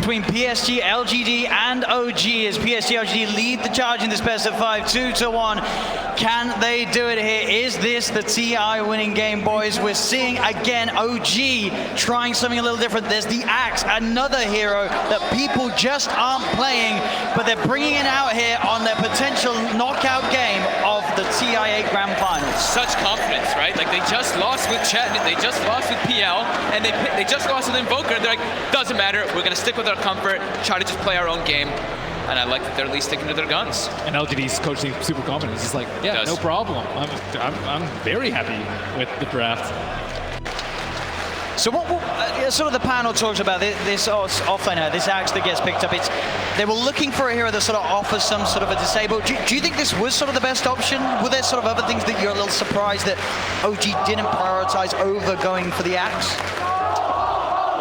between PSG, LGD, and OG as PSG, LGD lead the charge in this best of 5, 2-1. Can they do it here? Is this the TI winning game, boys? We're seeing again OG trying something a little different. There's the Axe, another hero that people just aren't playing, but they're bringing it out here on their potential knockout game of the TI 8 Grand Finals. Such confidence, right? Like they just lost with Chet, they just lost with PL, and they just lost with Invoker. They're like, doesn't matter, we're gonna stick with our comfort, try to just play our own game. And I like that they're at least sticking to their guns. And LGD's coach seems super confident. He's like, yeah, no problem. I'm very happy with the draft. So what sort of the panel talks about this offlaner, this Axe that gets picked up, they were looking for a hero that sort of offers some sort of a disable. Do you think this was sort of the best option? Were there sort of other things that you're a little surprised that OG didn't prioritize over going for the Axe?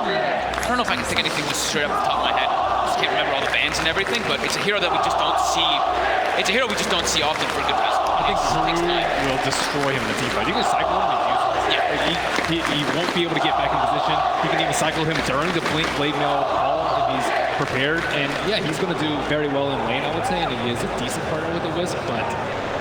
I don't know if I can think anything just straight off the top of my head. I just can't remember all the bans and everything, but it's a hero that we just don't see. It's a hero we just don't see often for a good reason. I think Brew will destroy him in the team fight. You can cycle him and use him. Yeah. He won't be able to get back in position. You can even cycle him during the blade mail call if he's prepared. And yeah, he's going to do very well in lane, I would say. And he is a decent partner with the Wisp, but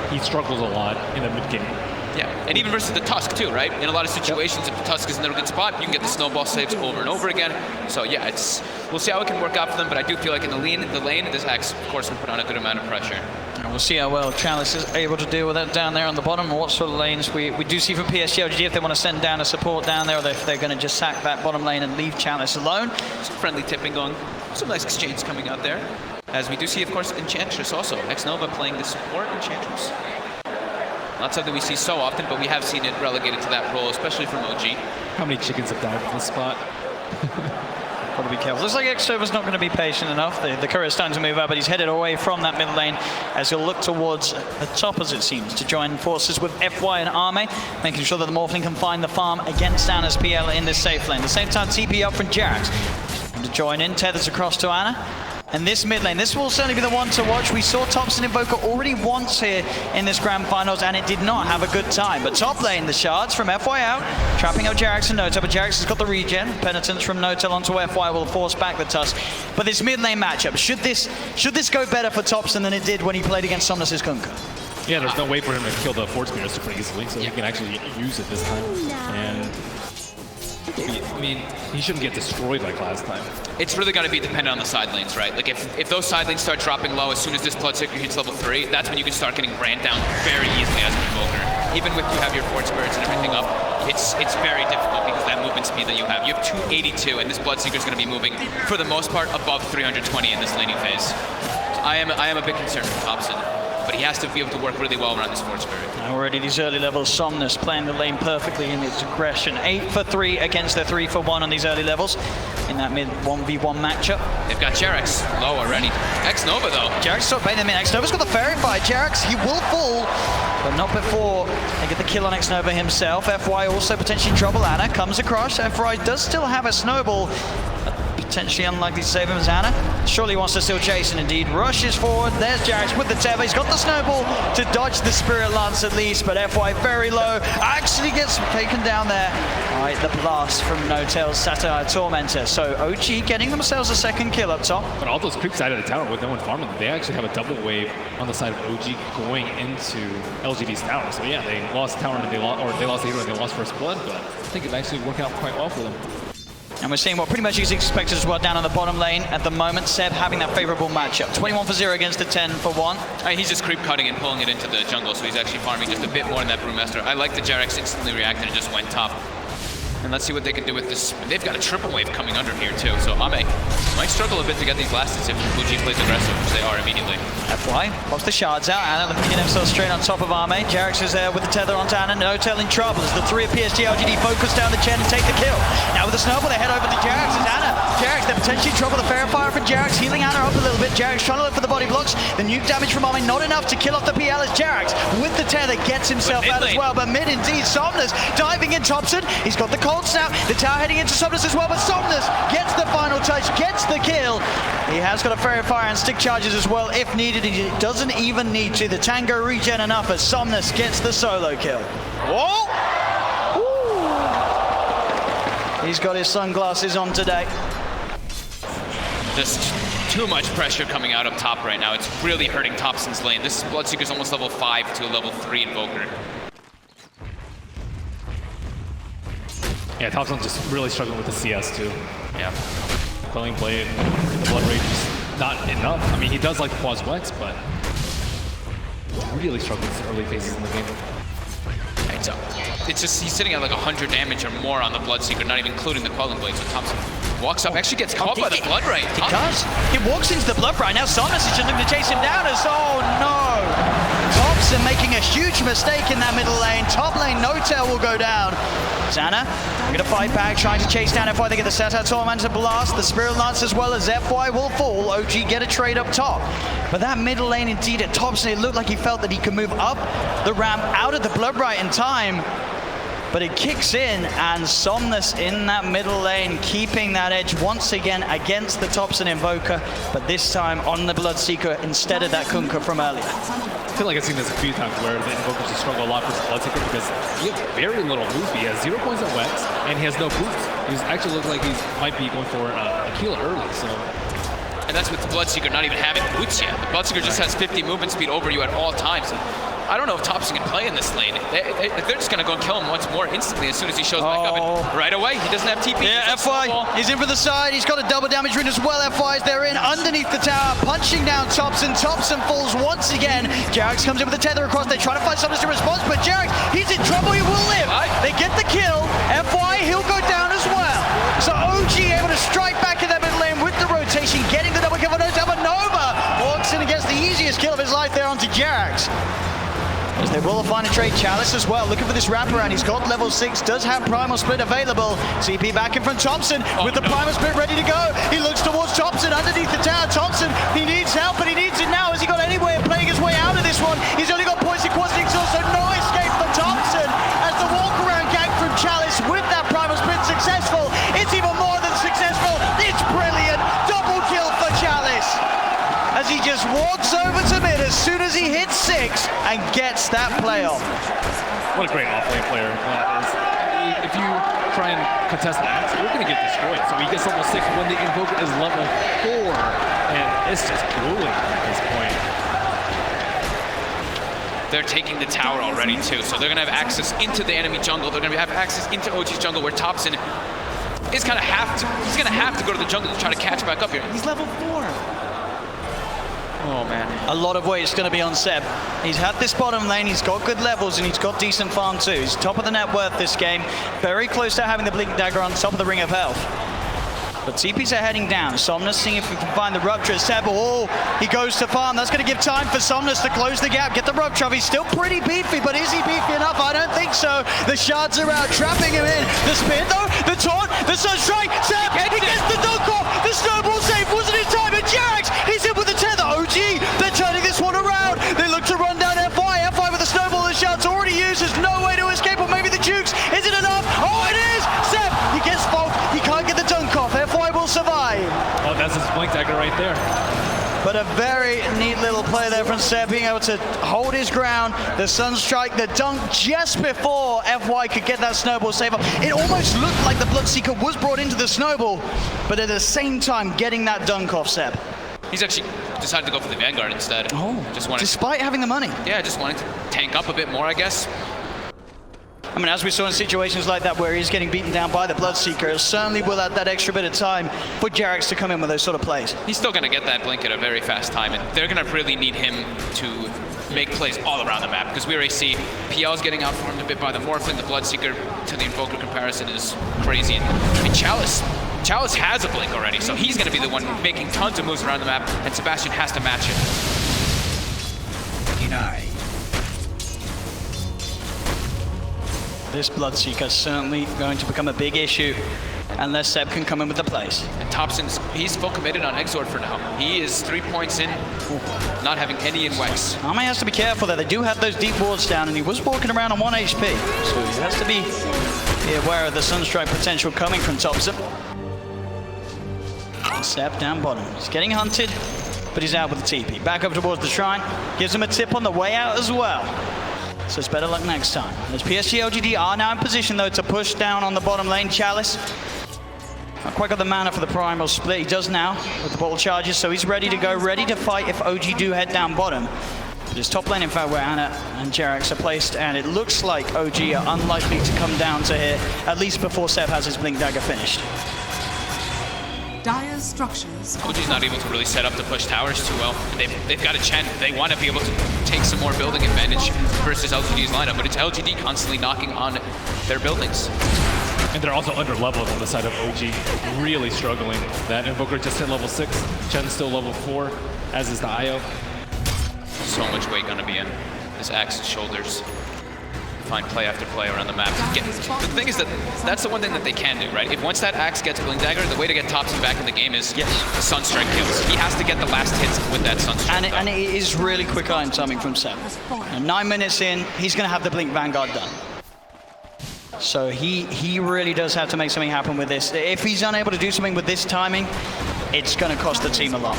he struggles a lot in the mid game. Yeah, and even versus the Tusk too, right? In a lot of situations, if the Tusk is in a good spot, you can get the snowball saves over and over again. So yeah, we'll see how it can work out for them, but I do feel like in the lane, this Axe, of course, will put on a good amount of pressure. And we'll see how well Chalice is able to deal with that down there on the bottom, and what sort of lanes we do see from PSG, LGD if they want to send down a support down there, or if they're going to just sack that bottom lane and leave Chalice alone. Some friendly tipping going, some nice exchange coming out there. As we do see, of course, Enchantress also. X-Nova playing the support Enchantress. Not something we see so often, but we have seen it relegated to that role, especially from OG. How many chickens have died in this spot? Got to be careful. Looks like X-Nova's not going to be patient enough. The courier's starting to move up, but he's headed away from that mid lane as he'll look towards the top, as it seems, to join forces with FY and Arme, making sure that the Morphling can find the farm against Anna's PL in this safe lane. At the same time, TP up from Jax. And to join in, tethers across to Anna. And this mid lane, this will certainly be the one to watch. We saw Thompson Invoker already once here in this Grand Finals, and it did not have a good time. But top lane, the shards from FY out, trapping out Jax and Notel, but Jax has got the regen. Penitence from Notel onto FY will force back the Tusk. But this mid lane matchup, should this go better for Thompson than it did when he played against Somnus' Kunkka? Yeah, there's no way for him to kill the Fort Spear super easily, so he can actually use it this time. And I mean, he shouldn't get destroyed like last time. It's really going to be dependent on the side lanes, right? Like if those side lanes start dropping low as soon as this Bloodseeker hits level 3, that's when you can start getting ran down very easily as an Invoker. Even with you have your Fort Spirits and everything up, it's very difficult because that movement speed that you have. You have 282, and this Bloodseeker is going to be moving, for the most part, above 320 in this laning phase. So I am a bit concerned with Thompson, but he has to be able to work really well around this Fort Spirit. Already these early levels, Somnus playing the lane perfectly in its aggression. 8 for 3 against the 3 for 1 on these early levels in that mid 1v1 matchup. They've got Jerax low already. X-Nova though. Jerax still playing them in. X-Nova's got the Fairy Fire. Jerax, he will fall, but not before they get the kill on X-Nova himself. FY also potentially trouble Anna. Comes across. FY does still have a snowball. Potentially unlikely to save him as Anna. Surely wants to still chase, and indeed rushes forward. There's Jerax with the tether. He's got the snowball to dodge the Spirit Lance at least, but FY very low. Actually gets taken down there. All right, the blast from Notel's Satire Tormentor. So OG getting themselves a second kill up top. But all those creeps out of the tower with no one farming them, they actually have a double wave on the side of OG going into LGD's tower. So yeah, they lost the tower and they lost the hero and they lost first blood, but I think it actually worked out quite well for them. And we're seeing what pretty much is expected as well down on the bottom lane at the moment. Seb having that favorable matchup. 21 for 0 against the 10 for 1. He's just creep cutting and pulling it into the jungle, so he's actually farming just a bit more than that Brewmaster. I like the Jerax instantly reacted and just went top. And let's see what they can do with this. They've got a triple wave coming under here too, so Ame might struggle a bit to get these blasts if Fuji plays aggressive, which they are immediately. FY pops the shards out. Anna looking to get himself straight on top of Ame. Jerax is there with the tether onto Anna. Notel in trouble as the 3 of PSG LGD focus down the Chen and take the kill. Now with the snowball, they head over to Jerax. It's Anna. Jerax, they're potentially in trouble. The Fairy Fire from Jerax, healing Anna up a little bit. Jerax trying to look for the body blocks. The nuke damage from Ame not enough to kill off the PL as Jerax with the tether gets himself out as well. But mid indeed, Somnus diving in Thompson. He's got the cold snap. The tower heading into Somnus as well, but Somnus gets the final touch, gets the kill. He has got a Fairy Fire and stick charges as well if needed. He doesn't even need to. The Tango regen enough as Somnus gets the solo kill. Whoa! Ooh. He's got his sunglasses on today. Just too much pressure coming out up top right now. It's really hurting Thompson's lane. This Bloodseeker's almost level 5 to a level 3 Invoker. Yeah, Thompson's just really struggling with the CS too. Yeah. Quelling Blade, the Blood Rage is not enough. I mean, he does like the Pause Wex, but really struggling with the early phases in the game. Right, so it's just he's sitting at like 100 damage or more on the Bloodseeker, not even including the Quelling Blade. So Thompson walks up, actually gets caught by the Blood Right. He does. He walks into the Blood Right. Now Somnus is just looking to chase him down as, oh no! Thompson making a huge mistake in that middle lane. Top lane, No Tail will go down. Xana, gonna fight back, trying to chase down FY. They get the Satar Tormentor Blast. The Spirit Lance as well as FY will fall. OG get a trade up top. But that middle lane indeed at Thompson, it looked like he felt that he could move up the ramp out of the Blood Right in time. But it kicks in, and Somnus in that middle lane, keeping that edge once again against the Thompson Invoker, but this time on the Bloodseeker instead of that Kunkka from earlier. I feel like I've seen this a few times where the Invokers just struggle a lot with Bloodseeker because he has very little move. He has 0 points on Wex, and he has no boots. He actually looks like he might be going for a kill early, so... And that's with the Bloodseeker not even having boots yet. The Bloodseeker just has 50 movement speed over you at all times. And I don't know if Thompson can play in this lane. They're just gonna go kill him once more instantly as soon as he shows back up. And right away, he doesn't have TP. Yeah, FY, he's in for the side. He's got a double damage rune as well. FY is there in underneath the tower, punching down Thompson. Thompson falls once again. Jarrix comes in with the tether across. They try to find something to response, but Jarrix, he's in trouble. He will live. They get the kill. FY, he'll go down as well. So OG able to strike back in that middle lane with the rotation, getting the double kill for No Tail, but Nova walks in and gets the easiest kill of his life there onto Jarrix. As they will find a trade. Chalice as well, looking for this wraparound. He's got level 6, does have Primal Split available. CP back in from Thompson with the Primal Split ready to go. He looks towards Thompson underneath the tower. Thompson, he needs help, and he needs it now. Has he got any way of playing his way out of this one? He's only got points in Quantum Exhaust, so no escape for Thompson. As the walk around gang from Chalice with that Primal Split successful. It's even more than successful. It's brilliant. Double kill for Chalice. As he just walks over to mid as soon as he hits 6 and gets that play off. What a great off-lane player that is. If you try and contest the axe, you're going to get destroyed. So he gets level 6 when the Invoker is level 4. And it's just grueling at this point. They're taking the tower already too, so they're going to have access into the enemy jungle. They're going to have access into OG's jungle where Thompson is going to have to, he's going to have to go to the jungle to try to catch back up here. He's level 4. Oh man. A lot of weight is going to be on Seb. He's had this bottom lane, he's got good levels, and he's got decent farm too. He's top of the net worth this game, very close to having the Blink Dagger on top of the Ring of Health. But TPs are heading down. Somnus seeing if we can find the Rupture. Seb, oh, he goes to farm. That's going to give time for Somnus to close the gap, get the Rupture. He's still pretty beefy, but is he beefy enough? I don't think so. The shards are out, trapping him in. The spin though, the taunt, the Sunstrike. Seb, he gets the dunk off. The snowball save wasn't in time. And Jarrix, he's in with the tether. OG, they're turning this one around. They look to run down FY. FY with the snowball. The shards already used. There's no way to escape, or maybe the Jukes. Is it enough? Oh, it is. Seb, he gets fault. He can't get the dunk off. FY will survive. Oh, that's his Blink Dagger right there. But a very neat little play there from Seb, being able to hold his ground. The Sunstrike, the dunk just before FY could get that snowball save up. It almost looked like the Bloodseeker was brought into the snowball, but at the same time getting that dunk off Seb. He's actually decided to go for the Vanguard instead. Oh, despite having the money. Yeah, just wanting to tank up a bit more, I guess. I mean, as we saw in situations like that where he's getting beaten down by the Bloodseeker, it certainly will add that extra bit of time for Jarrix to come in with those sort of plays. He's still going to get that blink at a very fast time, and they're going to really need him to make plays all around the map, because we already see PL's getting outformed a bit by the Morphin. The Bloodseeker to the Invoker comparison is crazy. And I mean, Chalice has a blink already, so he's going to be the one making tons of moves around the map, and Sebastian has to match it. Denied. This Bloodseeker is certainly going to become a big issue unless Seb can come in with the plays. And Thompson's, he's full committed on Exort for now. He is 3 points in, not having any in Wex. Arme has to be careful there. They do have those deep wards down, and he was walking around on 1 HP. So he has to be aware of the Sunstrike potential coming from Thompson. Seb down bottom. He's getting hunted, but he's out with the TP. Back up towards the shrine. Gives him a tip on the way out as well. So it's better luck next time. As PSG LGD are now in position though to push down on the bottom lane. Chalice Not quite got the mana for the primal split. He does now with the bottle charges, so he's ready to go, ready to fight if OG do head down bottom. But his top lane, in fact, where Anna and Jerax are placed, and it looks like OG are unlikely to come down to hit, at least before Seb has his Blink Dagger finished. Dire's structures. OG's not able to really set up to push towers too well. They've got a Chen. They want to be able to take some more building advantage versus LGD's lineup, but it's LGD constantly knocking on their buildings. And they're also under leveled on the side of OG, really struggling. That Invoker just hit level 6, Chen's still level 4, as is the IO. So much weight gonna be in this Axe's shoulders. Find play after play around the map. The thing is that that's the one thing that they can do, right? If once that Axe gets Blink Dagger, the way to get Thompson back in the game is Sunstrike kills. He has to get the last hits with that Sunstrike. And it is really quick iron timing from Seb. And 9 minutes in, he's going to have the Blink Vanguard done. So he really does have to make something happen with this. If he's unable to do something with this timing, it's going to cost the team a lot.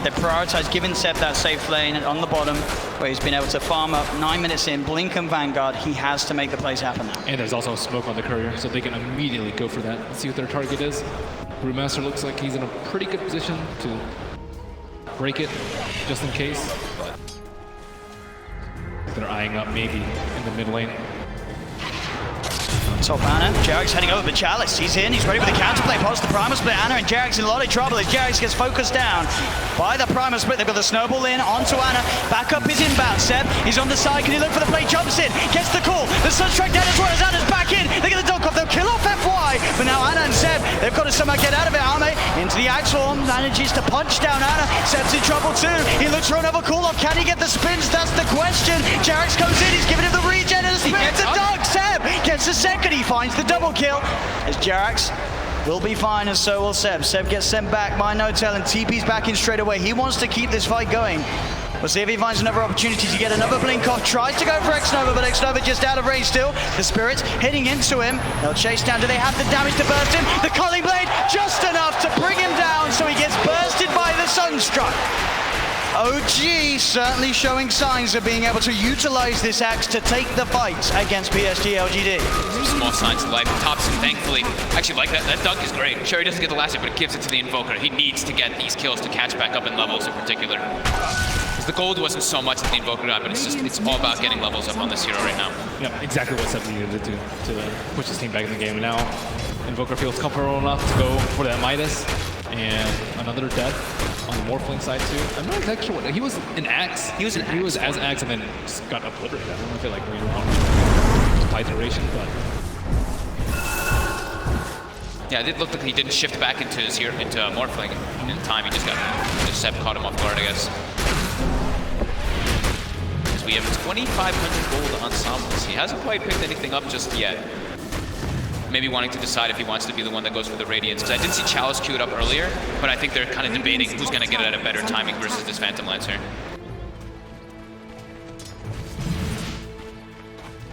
They prioritize giving Seb that safe lane on the bottom, where he's been able to farm up 9 minutes in, Blink and Vanguard. He has to make the plays happen now. And there's also smoke on the courier, so they can immediately go for that. Let's see what their target is. Brewmaster looks like he's in a pretty good position to break it, just in case. But they're eyeing up maybe in the mid lane. Top Anna, Jerax heading over, but Chalice, he's in, he's ready with the counterplay, post the primal split. Anna and Jerax in a lot of trouble as Jerax gets focused down by the primal split. They've got the snowball in, onto Anna, back up his inbound. Seb, he's on the side, can he look for the play, jumps in, gets the call, the Sunstrike down as well as Anna's back in, they get the dunk off, they'll kill off FY, but now Anna and Seb, they've got to somehow get out of it. Arme into the Axe form, manages to punch down Anna, Seb's in trouble too, he looks for another call off, can he get the spins, that's the question. Jerax goes in, he's giving him the regen and the spin, it's a dunk, Seb gets the second, he finds the double kill as Jerax will be fine, and so will Seb. Seb gets sent back by No-Tail and TP's back in straight away. He wants to keep this fight going. We'll see if he finds another opportunity to get another blink off. Tries to go for X-Nova, but X-Nova just out of range still. The Spirits hitting into him. They'll chase down. Do they have the damage to burst him? The Culling Blade just enough to bring him down, so he gets bursted by the Sunstruck. OG certainly showing signs of being able to utilize this Axe to take the fight against PSG LGD. Small signs of life. Thompson, thankfully, actually like that. That dunk is great. Sure, he doesn't get the last hit, but it gives it to the Invoker. He needs to get these kills to catch back up in levels in particular. Because the gold wasn't so much that the Invoker got, but it's all about getting levels up on this hero right now. Yeah, exactly what Seb needed to do to push his team back in the game. And now Invoker feels comfortable enough to go for that Midas. And another death on the Morphling side too. I'm not exactly sure what he was an Axe. He was as Axe and then just got obliterated. I don't feel like we were on high duration, but yeah, it did look like he didn't shift back into his into Morphling in time. He just Seb caught him off guard, I guess. Because we have 2,500 gold ensembles. He hasn't quite picked anything up just yet. Maybe wanting to decide if he wants to be the one that goes for the Radiance. Because I did see Chalice queued up earlier, but I think they're kind of debating who's going to get it at a better timing versus this Phantom Lancer.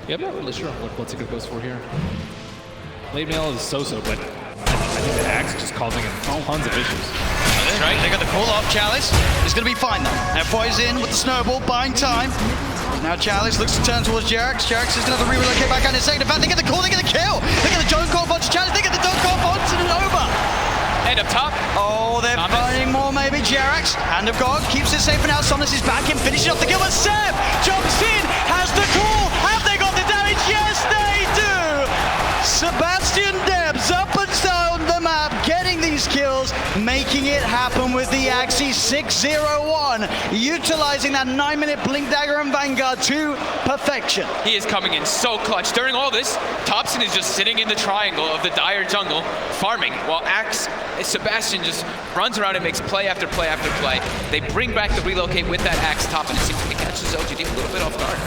Yeah, I'm not really sure what Bloodthorn goes for here. Blade Mail is so-so, but I think the Axe is just causing him tons of issues. That's right, they got the call off. Chalice is going to be fine though. FY's in with the snowball, buying time. Now Chalice looks to turn towards Jerax. Jerax is going to have to relocate back out in a second. In fact, they get the call, they get the kill. They get the dunk off onto Chalice, they get the dunk off onto the Nova. And up top. Oh, they're finding more maybe. Jerax, Hand of God, keeps it safe for now. Somnus is back in, finishing off the kill, but Seb jumps in, has the call. Have they got the damage? Yes, they do. Sebastian Debs up and down the map, getting these kills, making it happen with the Axie 6-0-1, utilizing that 9-minute Blink Dagger and Vanguard to perfection. He is coming in so clutch. During all this, Thompson is just sitting in the triangle of the Dire jungle, farming, while Sebastian just runs around and makes play after play after play. They bring back the relocate with that Axe top, and it seems like it catches LGD a little bit off guard.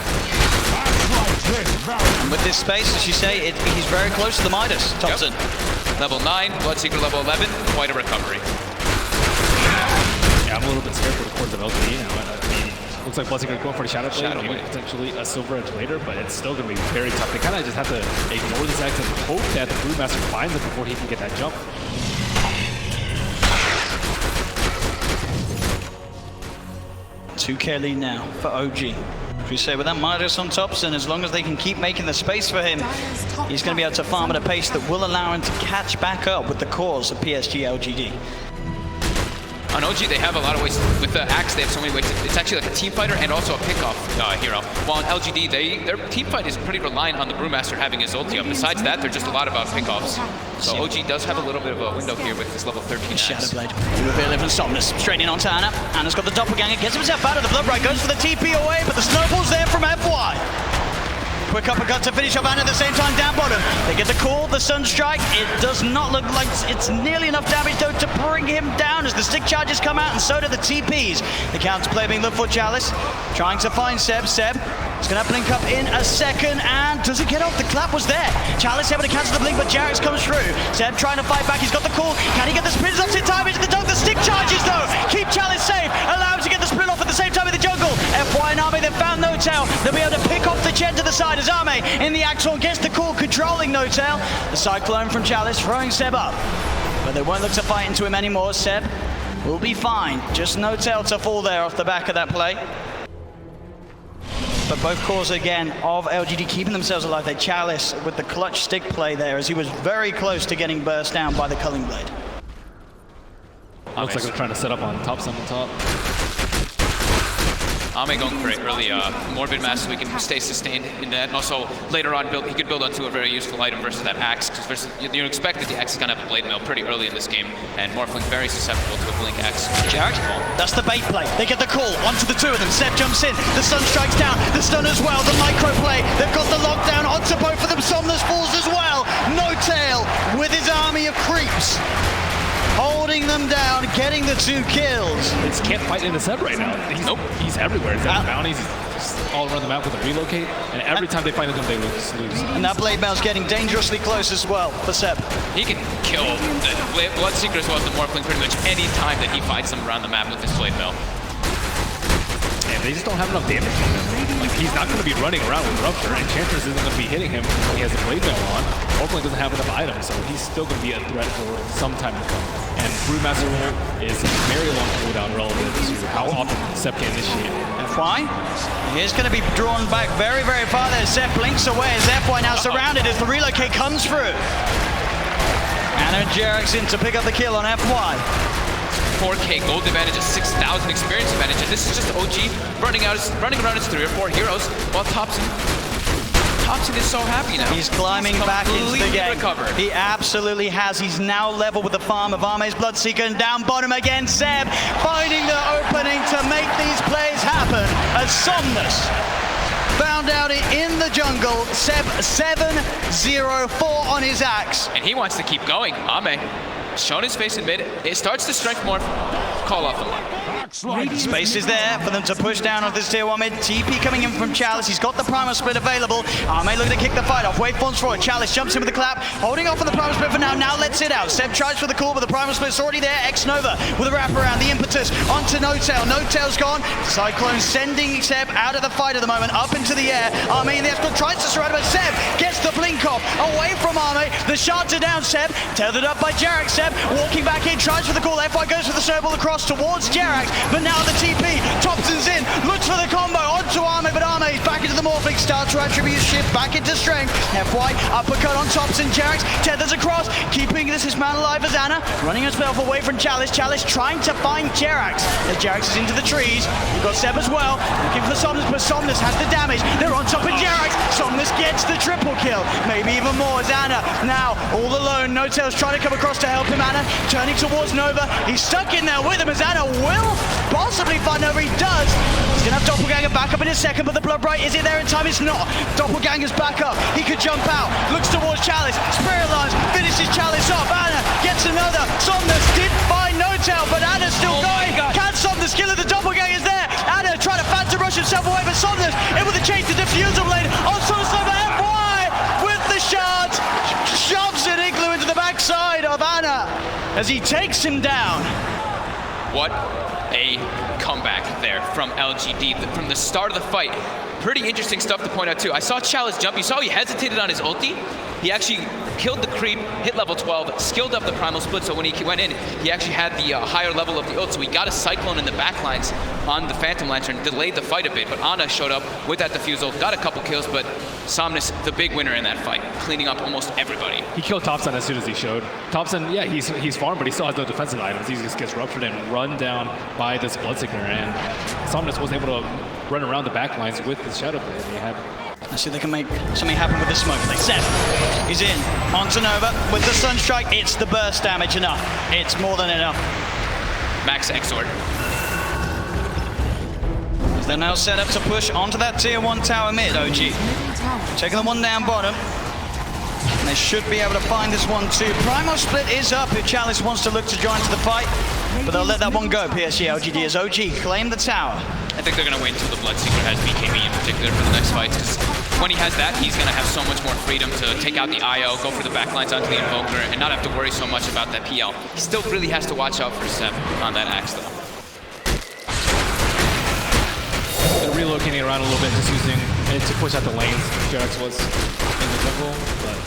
And with this space, as you say, he's very close to the Midas, Thompson. Yep. Level 9, Bloodseeker level 11, quite a recovery. Yeah, I'm a little bit scared for the course of LGD now. I mean, looks like Bloodseeker going for the Shadow Blade, or potentially a Silver Edge later, but it's still going to be very tough. They kind of just have to ignore this Axe and hope that the Brewmaster finds it before he can get that jump. $2K lead now for OG. As we say, with that Midas on Thompson, as long as they can keep making the space for him, he's going to be able to farm at a pace that will allow him to catch back up with the cores of PSG LGD. On OG, they have a lot of ways. With the Axe, they have so many ways. It's actually like a team fighter and also a pickoff hero. While in LGD, their team fight is pretty reliant on the Brewmaster having his ulti up. Besides that, they're just a lot about pickoffs. So OG does have a little bit of a window here with this level 13 Axe. Shadowblade. Reveal from Somnus. Straight in onto Anna. Anna's got the doppelganger. Gets himself out of the Bloodbright. Goes for the TP away, but the snowball's there from FY. Quick uppercut to finish off Anna at the same time down bottom. They get the call, the Sunstrike. It does not look like it's nearly enough damage though to bring him down as the stick charges come out, and so do the TPs. The counterplay being looked for Chalice. Trying to find Seb. Seb is going to blink up in a second, and does it get off? The clap was there. Chalice able to cancel the blink, but Jarex comes through. Seb trying to fight back. He's got the call. Can he get the sprint off in time into the dunk? The stick charges though. Keep Chalice safe. Allow him to get the sprint off at the same time in the jungle. FY and Arme, they've found No-Tail. They'll be able to pick off the Chen to the side as Arme in the Axel gets the call, controlling No-Tail. The Cyclone from Chalice throwing Seb up. But they won't look to fight into him anymore. Seb will be fine. Just No-Tail to fall there off the back of that play. But both cores again of LGD keeping themselves alive. They Chalice with the clutch stick play there as he was very close to getting burst down by the Culling Blade. Looks like they're trying to set up on top, some on top. Ame going for it early, Morbid Mass, so he can stay sustained in that, and also later on he could build onto a very useful item versus that Axe, because you expect that the Axe is going to have a Blade Mail pretty early in this game, and Morphling very susceptible to a Blink Axe. Jared, that's the bait play. They get the call onto the two of them. Seb jumps in, the stun strikes down, the stun as well, the micro play. They've got the lockdown onto both of them. Somnus falls as well. No-Tail with his army of creeps, holding them down, getting the 2 kills. They just can't fight into Seb right now. He's everywhere. He's at bounties. He's all around the map with a relocate. And every time they fight into him, they lose. And that Blade Mail's getting dangerously close as well for Seb. He can kill the Bloodseeker as well as the Morphling pretty much any time that he fights them around the map with his Blade Mail. And they just don't have enough damage from him. Like, he's not going to be running around with Rupture, and Enchantress isn't going to be hitting him when he has the Blade Mail on. Morphling doesn't have enough items, so he's still going to be a threat for some time to come. And Brewmaster is very long cooldown relative to how often Seb can initiate. FY, he's going to be drawn back very, very far there. Seb blinks away as FY now surrounded as the relocate comes through. Anna and Jarex in to pick up the kill on FY. 4K gold advantage, 6,000 experience advantage, and this is just OG running around his 3 or 4 heroes, while Thompson is so happy now. He's climbing back into the game. Recovered. He absolutely has. He's now level with the farm of Arme's Bloodseeker, and down bottom again, Seb finding the opening to make these plays happen as Somnus found out it in the jungle. Seb 7-0-4 on his Axe. And he wants to keep going. Ame shown his face in mid. It starts to strength more. Call off him. Space is there for them to push down on this tier 1 mid. TP coming in from Chalice. He's got the Primal Split available. Arme looking to kick the fight off. Waveforms forward. Chalice jumps in with the clap. Holding off on the Primal Split for now. Now lets it out. Seb tries for the call, but the Primal Split's already there. X-Nova with a wraparound. The impetus onto No-Tail. No-Tail's gone. Cyclone sending Seb out of the fight at the moment. Up into the air. Arme in the F tries to surround him, but Seb gets the blink off. Away from Arme. The shards are down. Seb tethered up by Jarex. Seb walking back in. Tries for the call. FY goes for the snowball across towards Jarex. But now the TP. Thompson's in. Looks for the combo onto Arme, but Arme is back into the Morphing. Starts to attribute shift back into strength. FY uppercut on Thompson. Jarex tethers across. Keeping this man alive as Anna. Running herself away from Chalice. Chalice trying to find Jarex. As Jarex is into the trees. We've got Seb as well. Looking for Somnus, but Somnus has the damage. They're on top of Jarex. Somnus gets the triple kill. Maybe even more as Anna now all alone. No-Tail's trying to come across to help him. Anna turning towards Nova. He's stuck in there with him as Anna will possibly find Nova. He does. He's going to have Doppelganger back up in a second, but the Bloodbright, is it there in time? It's not. Doppelganger's back up. He could jump out. Looks towards Chalice. Spirit Lines finishes Chalice off. Anna gets another. Somnus did find No-Tail, but Anna's still going. Can Somnus kill it? The Doppelganger's there. Anna trying to phantom rush himself away, but Somnus able to change the Diffusal blade on Somnus over FY with the shards. Shoves an igloo into the backside of Anna as he takes him down. what a comeback there from LGD from the start of the fight. Pretty interesting stuff to point out too. I saw Chalice jump. You saw he hesitated on his ulti. He actually killed the creep, hit level 12, skilled up the primal split, so when he went in, he actually had the higher level of the ult, so he got a cyclone in the backlines on the Phantom Lantern, delayed the fight a bit, but Ana showed up with that Diffusal, got a couple kills, but Somnus, the big winner in that fight, cleaning up almost everybody. He killed Thompson as soon as he showed. Thompson, yeah, he's farmed, but he still has no defensive items. He just gets ruptured and run down by this Bloodseeker, and Somnus was able to run around the backlines with the Shadow Blade. They have Let's see if they can make something happen with the smoke. They set. He's in. Onto Nova with the Sunstrike. It's the burst damage enough. It's more than enough. Max Exort. They're now set up to push onto that tier 1 tower mid, OG. Taking the one down bottom. And they should be able to find this one too. Primal split is up if Chalice wants to look to join to the fight. But they'll let that one go, PSG LGD, as OG claim the tower. I think they're going to wait until the Bloodseeker has BKB in particular for the next fight, because when he has that, he's going to have so much more freedom to take out the IO, go for the backlines onto the Invoker, and not have to worry so much about that PL. He still really has to watch out for Seb on that Axe, though. They're relocating around a little bit, just using it to push out the lanes. Tarrasque was in the jungle, but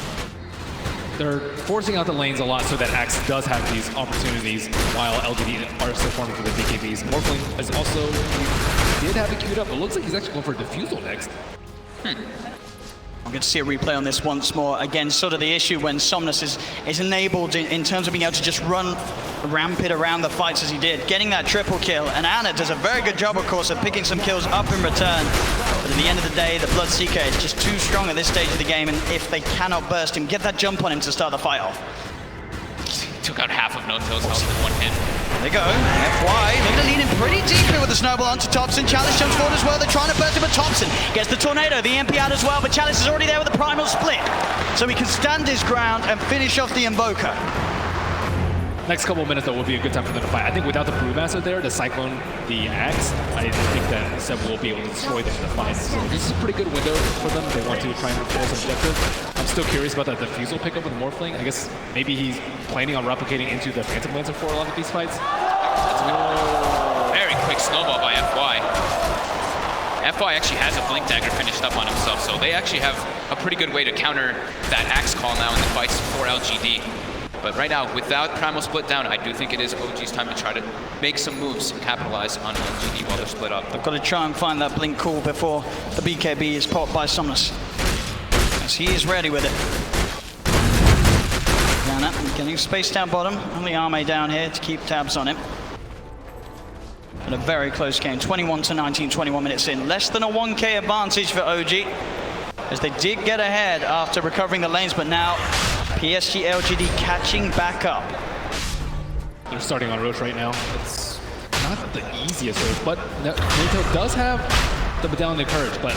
they're forcing out the lanes a lot so that Axe does have these opportunities while LGD are still forming for the BKBs. Morphling is also, he did have it queued up, but it looks like he's actually going for a Diffusal next. I'm going to see a replay on this once more. Again, sort of the issue when Somnus is enabled in terms of being able to just run rampant around the fights as he did, getting that triple kill. And Ana does a very good job, of course, of picking some kills up in return. But at the end of the day, the Bloodseeker is just too strong at this stage of the game, and if they cannot burst him, get that jump on him to start the fight off. He took out half of No-Till's health with one hit. There they go. FY, they're going to lead in pretty deeply with the snowball onto Thompson. Chalice jumps forward as well. They're trying to burst him, but Thompson gets the tornado, the MP out as well, but Chalice is already there with the primal split. So he can stand his ground and finish off the Invoker. Next couple of minutes, though, will be a good time for them to fight. I think without the Brewmaster there, the Cyclone, the Axe, I think that Seb will be able to destroy them in the fight. So this is a pretty good window for them. They want to try and force an objective. I'm still curious about that Diffusal pickup with Morphling. I guess maybe he's planning on replicating into the Phantom Lancer for a lot of these fights. That's a very quick snowball by FY. FY actually has a Blink Dagger finished up on himself, so they actually have a pretty good way to counter that Axe call now in the fights for LGD. But right now, without Primal split down, I do think it is OG's time to try to make some moves and capitalize on LGD while they're split up. They've got to try and find that blink call before the BKB is popped by Somnus, as he is ready with it. Yana getting space down bottom, only Arme down here to keep tabs on him. But a very close game, 21-19, 21 minutes in. Less than a 1K advantage for OG, as they did get ahead after recovering the lanes, but now PSG LGD catching back up. They're starting on Roche right now. It's not the easiest Roche, but Manta does have the Medallion of Courage, but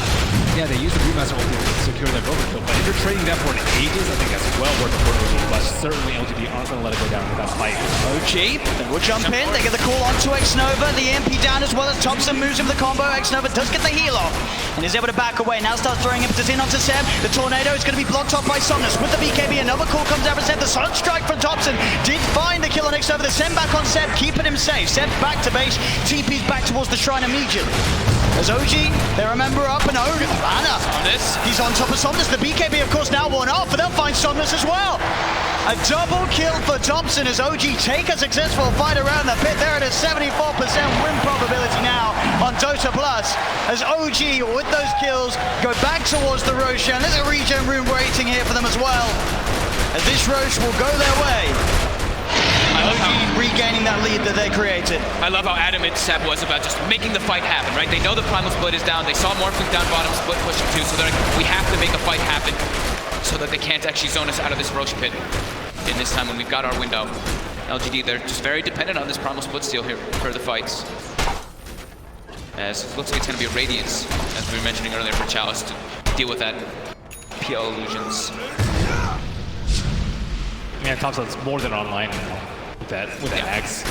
yeah, they use the Brewmaster ult to secure their broken kill. But if you're trading that for an Aegis, I think that's well worth it for OG, but certainly LGD aren't going to let it go down without a fight. OG, they will jump in, they get the call onto X-Nova, the MP down as well as Thompson moves him the combo. X-Nova does get the heal off, and is able to back away. Now starts throwing impetus in onto Seb. The tornado is going to be blocked off by Somnus. With the BKB, another call comes out from Seb. The Sunstrike from Thompson did find the kill on X-Nova. The send back on Seb, keeping him safe. Seb's back to base, TP's back towards the shrine immediately. As OG, they remember up and over. Ana, he's on top of Somnus. The BKB, of course, now worn off, but they'll find Somnus as well. A double kill for Thompson as OG take a successful fight around the pit. They're at a 74% win probability now on Dota Plus. As OG, with those kills, go back towards the Roshan. There's a regen room waiting here for them as well, as this Roche will go their way. OG regaining that lead that they created. I love how adamant Seb was about just making the fight happen, right? They know the Primal split is down. They saw Morphling down bottom, split pushing too, so they're like, we have to make a fight happen so that they can't actually zone us out of this Roche pit in this time when we've got our window. LGD, they're just very dependent on this Primal split steal here for the fights. As it looks like it's going to be a Radiance, as we were mentioning earlier, for Chalice to deal with that PL illusions. Man, Thompson's more than online with that Axe.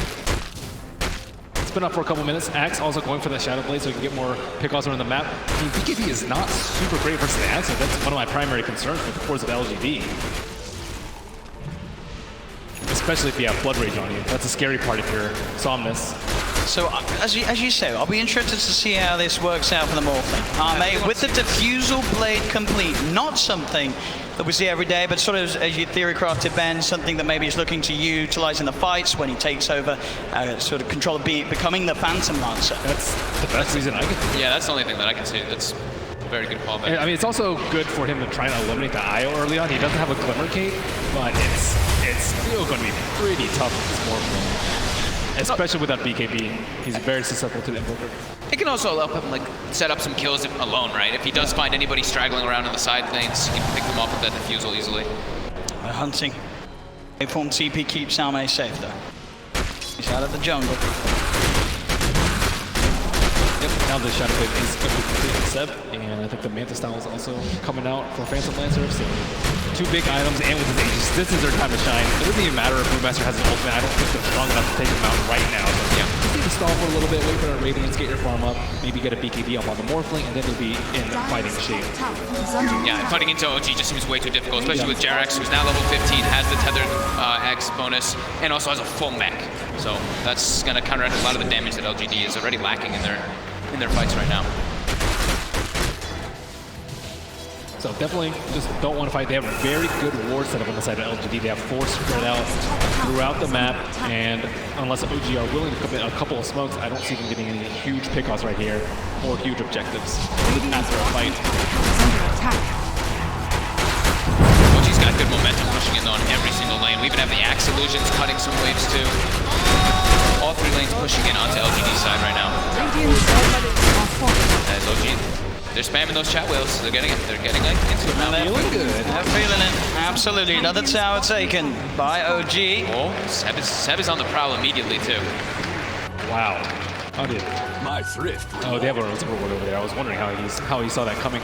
It's been up for a couple minutes. Axe also going for that Shadow Blade so he can get more pickoffs around the map. I mean, BKB is not super great versus the Axe, so that's one of my primary concerns with the cores of LGD. especially if you have Blood Rage on you. That's a scary part if you're Somnus. So, as you say, I'll be interested to see how this works out for the Morphling. With the Diffusal Blade complete, not something that we see every day, but sort of, as you theory crafted, Ben, something that maybe he's looking to utilize in the fights when he takes over, sort of control of becoming the Phantom Lancer. That's the best reason I can think. Yeah, that's the only thing that I can see. That's a very good callback. I mean, it's also good for him to try and eliminate the IO early on. He doesn't have a Glimmer Cape, but it's still going to be pretty tough with this Morphling. Especially with that BKB, he's very susceptible to the Invoker. It can also help him like set up some kills alone, right? If he does find anybody straggling around in the side lanes, he can pick them up with that Diffusal easily. Hunting. A-form TP keeps Salme safe though. He's out of the jungle. Yep, now the Shadow Blade is going to be complete with Seb, and I think the Manta style is also coming out for Phantom Lancer, so 2 big items, and with his Aegis, this is their time to shine. It doesn't even matter if Brewmaster has an ultimate. I don't think they're strong enough to take him out right now. So yeah, just need to stall for a little bit, wait for the Ravens, get your farm up, maybe get a BKB up on the Morphling, and then you'll be in fighting shape. Yeah, fighting into OG just seems way too difficult, especially with Jerax, who's now level 15, has the tethered X bonus, and also has a full mech. So that's going to counteract a lot of the damage that LGD is already lacking in their fights right now. So definitely just don't want to fight. They have a very good ward setup on the side of LGD. They have 4 spread out throughout the map, and unless OG are willing to commit a couple of smokes, I don't see them getting any huge pickoffs right here or huge objectives after a fight. OG's got good momentum pushing in on every single lane. We even have the Axe Illusions cutting some waves too. All 3 lanes pushing in onto LGD's side right now. As OG, they're spamming those chat whales. They're getting like into it now. They're feeling good. They're feeling it. Absolutely. Another tower taken by OG. Oh, Seb is on the prowl immediately too. Wow. How did my thrift? Oh, they have a Rose Reward over there. I was wondering how he saw that coming.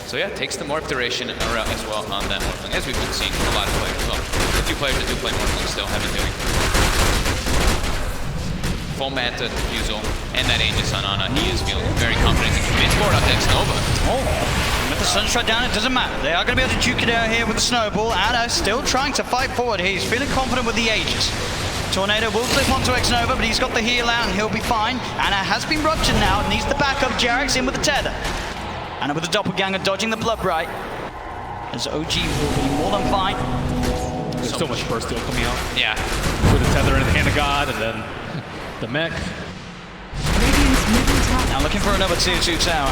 So yeah, takes the Morph duration around as well on that Morphling, as we've been seeing from a lot of players. Well, the few players that do play Morphling still have been doing. Full Manta, Diffusal, and that Aegis on Ana. He is feeling very confident. It's more up to X-Nova. Oh, with the Sunstrike down, it doesn't matter. They are going to be able to duke it out here with the Snowball. Ana still trying to fight forward. He's feeling confident with the Aegis. Tornado will flip onto X-Nova, but he's got the heal out and he'll be fine. Ana has been ruptured now, needs the backup. Jerax in with the tether. Ana with the Doppelganger dodging the Bloodbright. As OG will be more than fine. There's so much burst steel coming out. Yeah. With the tether and the Hand of God, and then the mech. Now looking for another tier 2 tower.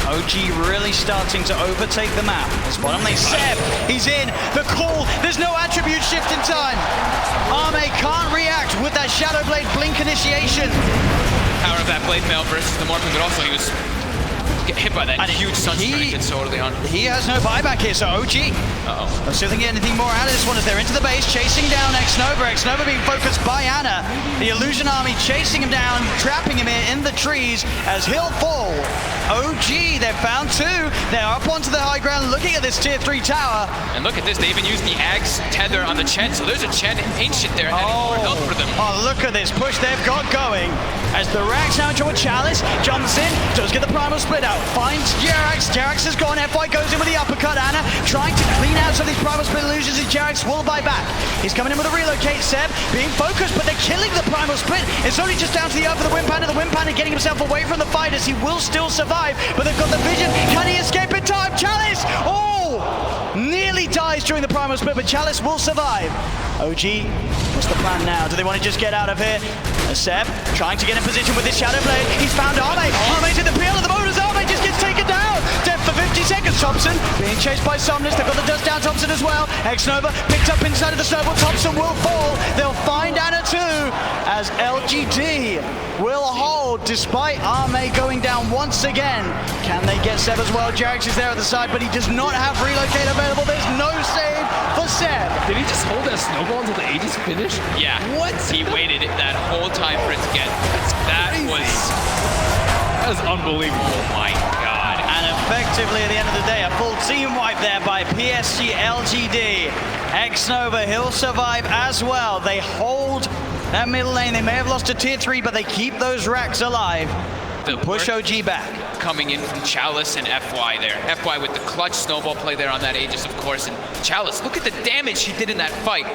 OG really starting to overtake the map. As bottom lane, Seb, he's in. The call, there's no attribute shift in time. Arme can't react with that Shadow Blade blink initiation. Power of that Blade Mail versus the Morphling, but also he was hit by that huge Sunstrike so early on. He has no buyback here, so OG. Let's see if they can get anything more out of this one as they're into the base, chasing down X-Nova. X-Nova being focused by Ana. The Illusion Army chasing him down, trapping him in the trees as he'll fall. OG, they've found 2. They're up onto the high ground looking at this tier 3 tower. And look at this, they even used the Axe tether on the Chen, so there's a Chen Ancient there adding more health for them. Oh, look at this push they've got going. As the Rax now into a Chalice, jumps in, does get the Primal Split out, finds Jerax. Jerax is gone, FY goes in with the uppercut. Ana trying to clean out some of these Primal Split illusions as Jerax will buy back. He's coming in with a relocate. Seb being focused, but they're killing the Primal Split. It's only just down to the for the Wind Panda getting himself away from the fighters. He will still survive, but they've got the vision. Can he escape in time? Chalice! Oh! Nearly dies during the Primal Split, but Chalice will survive. OG, what's the plan now? Do they want to just get out of here? Seb trying to get in position with his Shadow Blade. He's found Arme. Arme's in the peel of the bonus. Arme just gets taken down. Dead for 50 seconds. Thompson being chased by Somnus. They've got the dust down Thompson as well. X-Nova picked up inside of the Snowball. Thompson will fall. They'll find Ana too, as LGD will hold despite Arme going down once again. Can they get Seb as well? Jerax is there at the side, but he does not have relocate available. There's no save for Seb. Did he just hold that Snowball until the Aegis finished? Yeah. What? He waited that whole time for it to get. That was unbelievable. Oh my god. And effectively at the end of the day, a full team wipe there by PSG LGD. X-Nova, he'll survive as well. They hold that middle lane. They may have lost to tier 3, but they keep those racks alive. The Push work OG back. coming in from Chalice and FY there. FY with the clutch snowball play there on that Aegis, of course. And Chalice, look at the damage he did in that fight.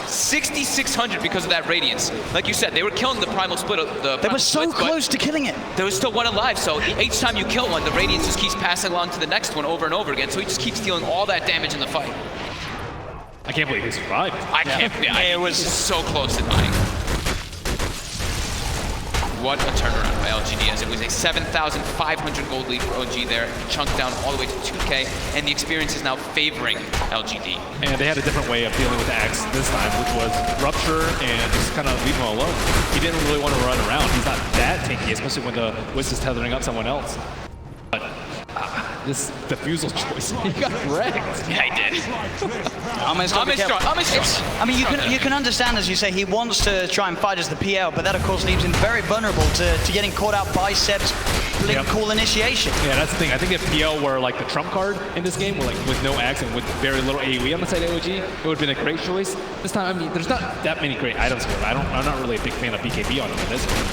6,600 because of that Radiance. Like you said, they were killing the Primal Split. They were so close to killing it. There was still one alive, so each time you kill one, the Radiance just keeps passing along to the next one over and over again. So he just keeps dealing all that damage in the fight. I can't believe he survived. I can't. It was so close to dying. What a turnaround by LGD, as it was a 7,500 gold lead for OG there, chunked down all the way to 2K, and the experience is now favoring LGD. And they had a different way of dealing with the Axe this time, which was Rupture and just kind of leave him alone. He didn't really want to run around. He's not that tanky, especially when the Wisp is tethering up someone else. But this Diffusal choice, he got wrecked. Yeah, he did. I'm strong. I mean, you can understand, as you say, he wants to try and fight as the PL, but that of course leaves him very vulnerable to getting caught out by Seb's blink call initiation. Yeah, that's the thing. I think if PL were like the trump card in this game, with no Axe and with very little AoE on the side of OG, it would have been a great choice. This time, I mean, there's not that many great items for him. I'm not really a big fan of BKB on him in this game,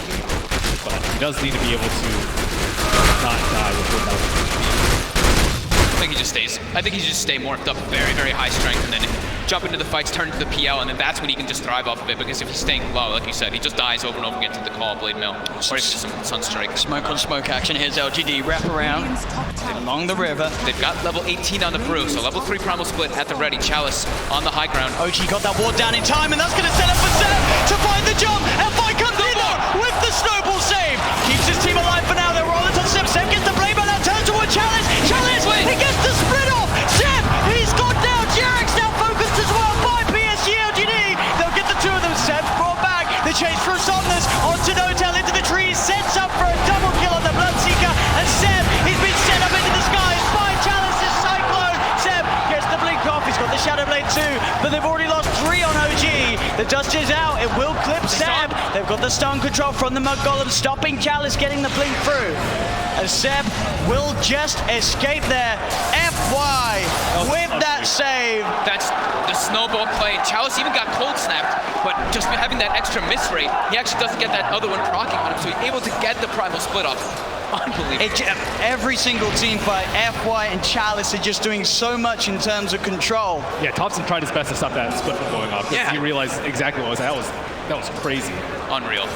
but he does need to be able to not die with 4,000. I think he just stays. I think he just stay morphed up very, very high strength, and then jump into the fights, turn into the PL, and then that's when he can just thrive off of it. Because if he's staying low, like you said, he just dies over and over again to the call, Blade Mail, or even just some Sunstrike. Smoke on smoke action. Here's LGD wrap around along the river. They've got level 18 on the brew, so level 3 Primal Split at the ready. Chalice on the high ground. OG got that ward down in time, and that's going to set up for Seb to find the jump. And Fight comes in there with the snowball save. Keeps his team alive for now. They're rolling on Seb. Seb gets the Blade Mail, now turns toward Chalice. Chalice, he gets the split off. Seb, he's got down. Jarek's now focused as well by PSG LGD. They'll get the two of them. Seb's brought back. The chase from Somnus onto Notel into the trees. Sets up for a double kill on the Bloodseeker. And Seb, he's been set up into the skies by Chalice's Cyclone. Seb gets the blink off. He's got the Shadow Blade too, but they've already lost 3 on OG. The dust is out. It will clip Seb. They've got the stun control from the Mud Golem, stopping Chalice getting the blink through. As Seb will just escape there. FY with that save. That's the snowball play. Chalice even got cold snapped, but just having that extra miss rate, he actually doesn't get that other one proccing on him, so he's able to get the Primal Split off. Unbelievable. Every single team fight, FY and Chalice are just doing so much in terms of control. Yeah, Thompson tried his best to stop that split from going off. Yeah. He realized exactly what was that was crazy. Unreal.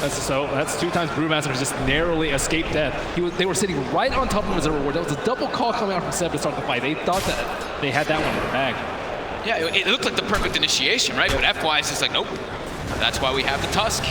That's 2 times Brewmaster just narrowly escaped death. They were sitting right on top of his reward. That was a double call coming out from Seb to start the fight. They thought that they had that one in the bag. Yeah, it looked like the perfect initiation, right? But FY is just like, nope. That's why we have the Tusk.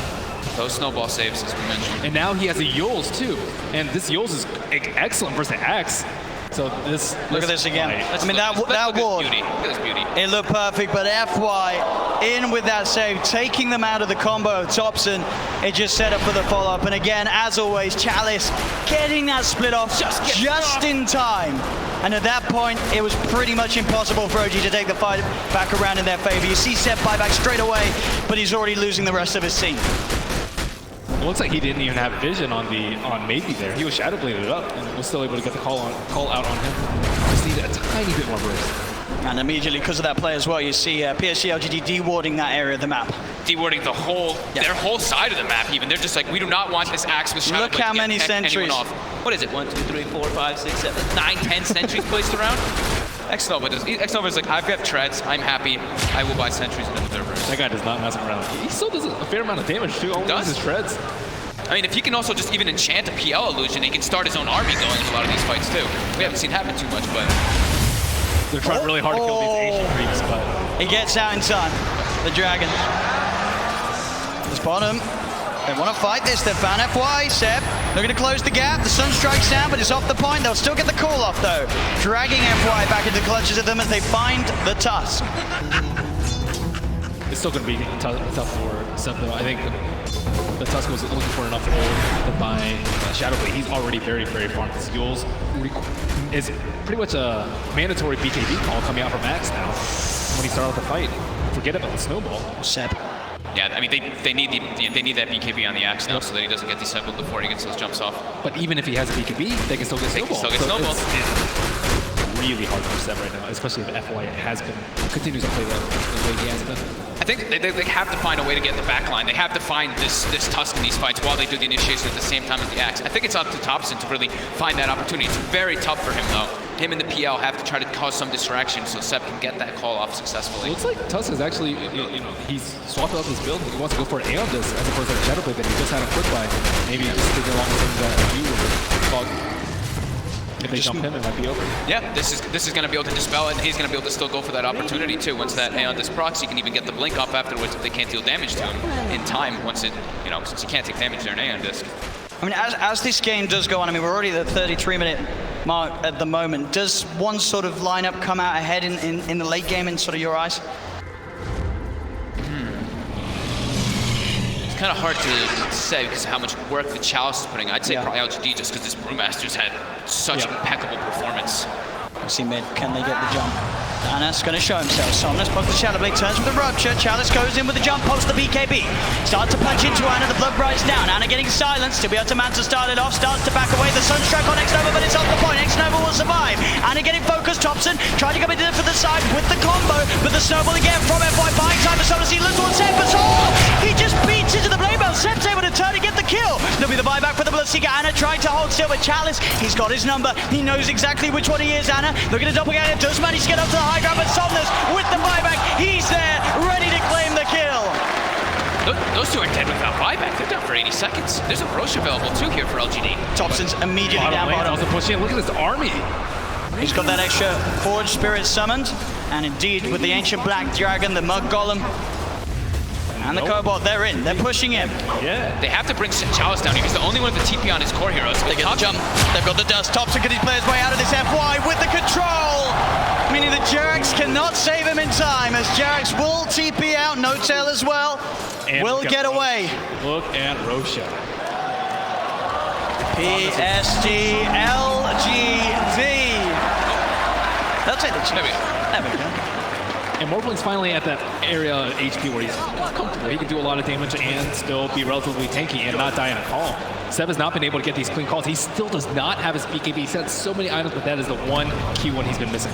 Those snowball saves, as we mentioned. And now he has a Yules too. And this Yules is excellent versus the Axe. So look at this again. I mean, that ward, look at this beauty. It looked perfect, but FY in with that save, taking them out of the combo of Thompson. It just set up for the follow-up. And again, as always, Chalice getting that split off just in time. And at that point, it was pretty much impossible for OG to take the fight back around in their favor. You see Seb buy back straight away, but he's already losing the rest of his team. It looks like he didn't even have vision on Maybe there. He was shadow bladed up and was still able to get the call out on him. Just needed a tiny bit more burst. And immediately, because of that play as well, you see PSG LGD dewarding that area of the map. Dewarding their whole side of the map even. They're just like, we do not want this Axe with Shadow Look Blade how to many get sentries. off. What is it? 1, 2, 3, 4, 5, 6, 7, 9, 10 sentries placed around? X-Nova is like, I've got treads, I'm happy, I will buy sentries and observers. That guy does not mess around. He still does a fair amount of damage too, only with his treads. I mean, if he can also just even enchant a PL illusion, he can start his own army going in a lot of these fights too. We haven't seen happen too much, but... They're trying really hard to kill these ancient creeps, but... He gets out in time, the dragon. This bottom, they want to fight this. They've found FY, Seb. They're going to close the gap. The sun strikes down, but it's off the point. They'll still get the call off, though. Dragging FY back into the clutches of them as they find the Tusk. It's still going to be tough for Seb, though. I think the Tusk was looking for enough hold to buy Shadow Blade. He's already very, very far. This Yules is pretty much a mandatory BKB call coming out from Max now when he started off the fight. Forget about the snowball. Seb. Yeah, I mean, they need that BKB on the Axe now so that he doesn't get decycled before he gets those jumps off. But even if he has a BKB, they can still get snowball. Still get snowball. really hard for Seb right now, especially if FY continues to play well the way he has been. I think they have to find a way to get in the back line. They have to find this Tusk in these fights while they do the initiation at the same time as the Axe. I think it's up to Thompson to really find that opportunity. It's very tough for him though. Him and the PL have to try to cause some distraction so Seb can get that call off successfully. It looks like Tusk is actually, he's swapped out his build. He wants to go for an Aeon Disc as opposed to a Shadow Blade that he just had a quick buy. Maybe just thinking along the things that you would. If they jump him, it might be over. Yeah, this is going to be able to dispel it, and he's going to be able to still go for that opportunity too. Once that Aeon Disc procs, he can even get the blink off afterwards if they can't deal damage to him in time. Once it, since he can't take damage there in Aeon Disc. I mean, as this game does go on, I mean, we're already at the 33-minute mark at the moment. Does one sort of lineup come out ahead in the late game in sort of your eyes? It's kind of hard to say because of how much work the Chalice is putting. I'd say probably LGD just because this Brewmaster's had such impeccable performance. See mid, can they get the jump? Anna's going to show himself. Somnus pops the Shadow Blade, turns with the Rupture. Chalice goes in with the jump, pops the BKB. Starts to punch into Anna, the blood brights down. Anna getting silenced, to be able to Manta start it off. Starts to back away, the Sunstrike on X-Nova, but it's off the point. X-Nova will survive. Anna getting focused, Thompson trying to come into for the side with the combo, but the snowball again from FY buying time for Somnus. He looks towards Seb, but he just beats into the blade belt. Seb's able to turn and get the kill. There'll be the buyback for the Bloodseeker. Anna trying to hold still, but Chalice, he's got his number. He knows exactly which one he is, Anna. Look at the doppelganger, does manage to get up to the high ground, but Somnus with the buyback, he's there, ready to claim the kill. Those two are dead without buyback. They're down for 80 seconds. There's a Roche available too here for LGD. Thompson's immediately down bottom. Also pushing. Look at this army. He's got that extra Forge Spirit summoned, and indeed with the Ancient Black Dragon, the Mug Golem, and the Cobalt, they're in. They're pushing in. Yeah. They have to bring Chalice down here. He's the only one with the TP on his core heroes. They get the jump. They've got the dust. Thompson can play his way out of this FY with the control. Meaning that Jerax cannot save him in time, as Jerax will TP out. No tail as well. And will get away. Look at Roche. PSG LGD. They'll take the chip. There we go. And Morbling's finally at that area of HP where he's comfortable. He can do a lot of damage and still be relatively tanky and not die in a call. Seb has not been able to get these clean calls. He still does not have his BKB. He's had so many items, but that is the one key one he's been missing.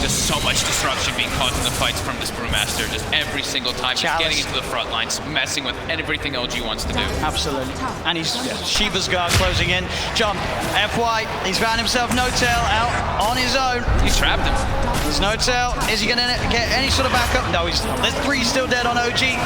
Just so much disruption being caused in the fights from this Brewmaster. Just every single time he's getting into the front lines, messing with everything LG wants to do. Absolutely. And he's Shiva's guard closing in. Jump. FY. He's found himself no tail out on his own. He's trapped him. There's no tail. Is he going to get any sort of backup? No, there's 3 still dead on OG.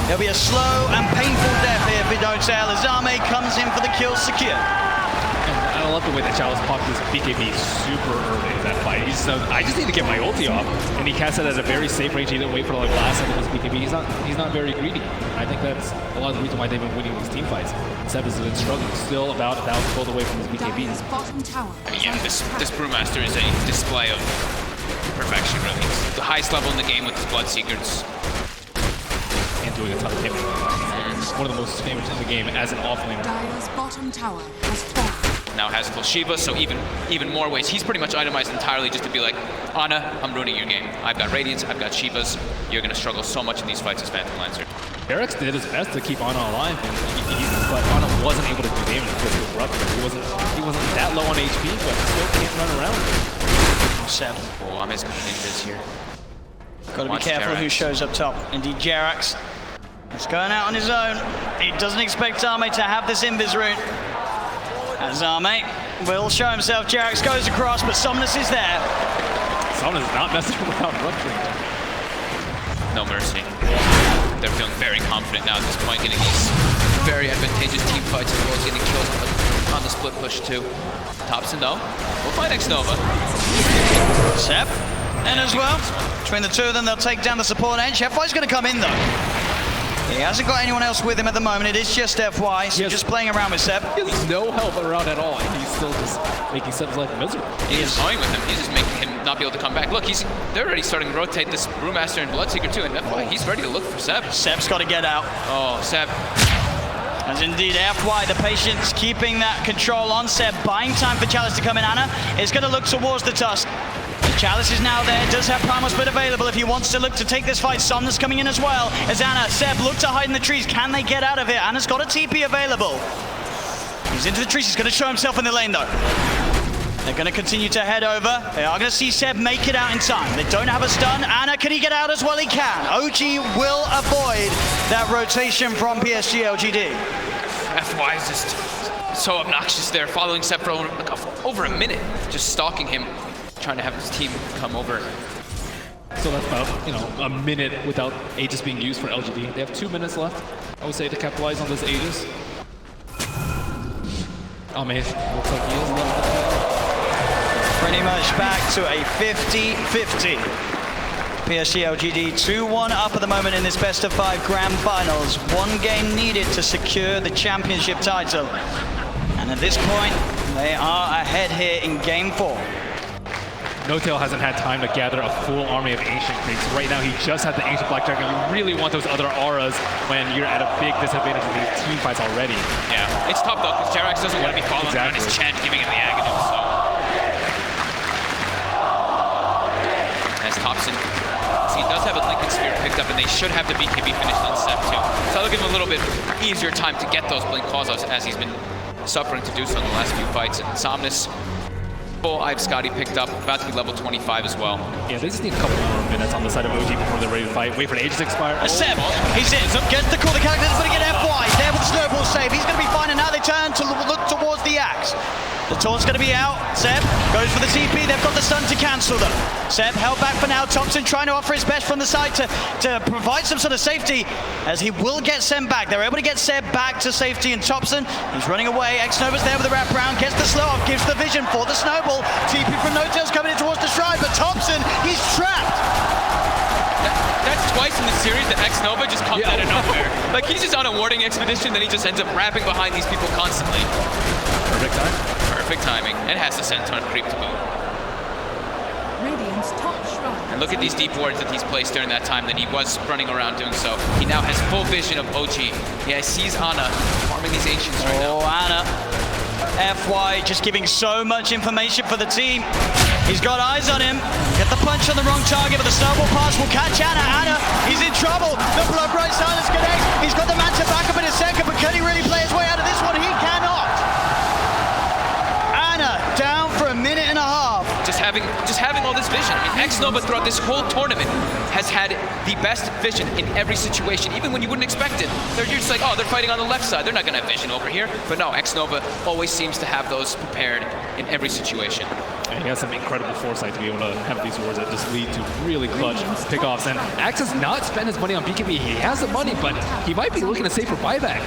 There'll be a slow and painful death here for no tail as Arme comes in for the kill secure. And I love the way that Chalice popped his BKB super early in that fight. I just need to get my ulti off, and he casts it at a very safe range. He didn't wait for the last second of his BKB. He's not very greedy. I think that's a lot of the reason why they've been winning these team fights. Seb has been struggling, still about 1,000 gold away from his BKB. Yeah, this Brewmaster is a display of perfection, really. It's the highest level in the game with his Bloodseekers. And doing a ton of damage. One of the most damage in the game as an offlaner. Dire's bottom tower has fallen. Now has full Shiva, so even more ways. He's pretty much itemized entirely just to be like, Ana, I'm ruining your game. I've got Radiance, I've got Shivas. You're going to struggle so much in these fights as Phantom Lancer. Jerax did his best to keep Ana alive, but Ana wasn't able to do damage because he was rough. He wasn't that low on HP, but still can't run around. Seb. Oh, I'm as ninjas here. Got to be careful who shows up top. Indeed, Jerax. He's going out on his own. He doesn't expect Arme to have this invis rune. As Arme will show himself. Jerax goes across, but Somnus is there. Somnus is not messing without rupturing. No mercy. They're feeling very confident now at this point, getting these very advantageous team fights as well as getting kills on the split push too. Thompson though, we'll find X-Nova. Seb, and as well. Between the two of them, they'll take down the support edge. FY's going to come in though. He hasn't got anyone else with him at the moment. It is just FY, so just playing around with Seb. He has no help around at all, and he's still just making Seb's life miserable. He's toying with him. He's just making him not be able to come back. Look, they're already starting to rotate this Brewmaster and Bloodseeker too, and FY, he's ready to look for Seb. Seb's got to get out. Oh, Seb. As indeed FY, the patience keeping that control on Seb, buying time for Chalice to come in. Ana is going to look towards the Tusk. Chalice is now there, does have Primal Split available if he wants to look to take this fight. Somnus coming in as well. As Ana, Seb look to hide in the trees. Can they get out of it? Ana's got a TP available. He's into the trees, he's going to show himself in the lane though. They're going to continue to head over. They are going to see Seb make it out in time. They don't have a stun. Anna, can he get out as well? He can. OG will avoid that rotation from PSG LGD. FY is just so obnoxious there, following Seb for over a minute, just stalking him, trying to have his team come over. So that's about, a minute without Aegis being used for LGD. They have 2 minutes left, I would say, to capitalize on this Aegis. Amazing. Looks like he is left. Pretty much back to a 50-50. PSG LGD 2-1 up at the moment in this best of 5 grand finals. 1 game needed to secure the championship title. And at this point, they are ahead here in game 4. No-Tail hasn't had time to gather a full army of Ancient Greeks. Right now, he just had the Ancient Blackjack, and you really want those other auras when you're at a big disadvantage in these team fights already. Yeah, it's tough though, because Tarrasque doesn't want to be following around his Chen, giving him the agony. So. As Thompson, he does have a Lincoln Spear picked up, and they should have the BKB finished on Seb too. So that'll give him a little bit easier time to get those Blink calls out, as he's been suffering to do so in the last few fights. And Somnus, I have Skadi picked up, about to be level 25 as well. Yeah, they just need a couple more minutes on the side of OG before they're ready to fight. Wait for the Aegis to expire. Seb, he's in, gets the call, the character's going to get FY. There with the snowball save, he's going to be fine, and now they turn to look towards the axe. The taunt's going to be out. Seb goes for the TP. They've got the stun to cancel them. Seb held back for now. Thompson trying to offer his best from the side to provide some sort of safety, as he will get Seb back. They're able to get Seb back to safety, and Thompson, he's running away. X-Nova's there with the wraparound, gets the slow off, gives the vision for the snowball. TP from No-Tail's coming in towards the shrine, but Thompson, he's trapped. That's twice in the series that X-Nova just comes out of nowhere. Like, he's just on a warding expedition, then he just ends up wrapping behind these people constantly. Perfect time. Perfect timing, and has the Centaur creep to boot. Radiant's top shrine. And look at these deep wards that he's placed during that time that he was running around doing so. He now has full vision of OG. Yeah, he sees Ana farming these Ancients right now. Ana. FY just giving so much information for the team. He's got eyes on him. Get the punch on the wrong target, but the snowball pass will catch Ana. Ana, he's in trouble. The blood bright silence connects. He's got the Manta back up in a second, but can he really play his way out of this one? He cannot. Ana down for a minute and a half. Just having all this vision. I mean, X-Nova throughout this whole tournament has had the best vision in every situation, even when you wouldn't expect it. You're just like, oh, they're fighting on the left side. They're not going to have vision over here. But no, X-Nova always seems to have those prepared in every situation. And he has some incredible foresight to be able to have these wards that just lead to really clutch pickoffs. And Axe has not spent his money on BKB. He has the money, but he might be looking to save for buyback.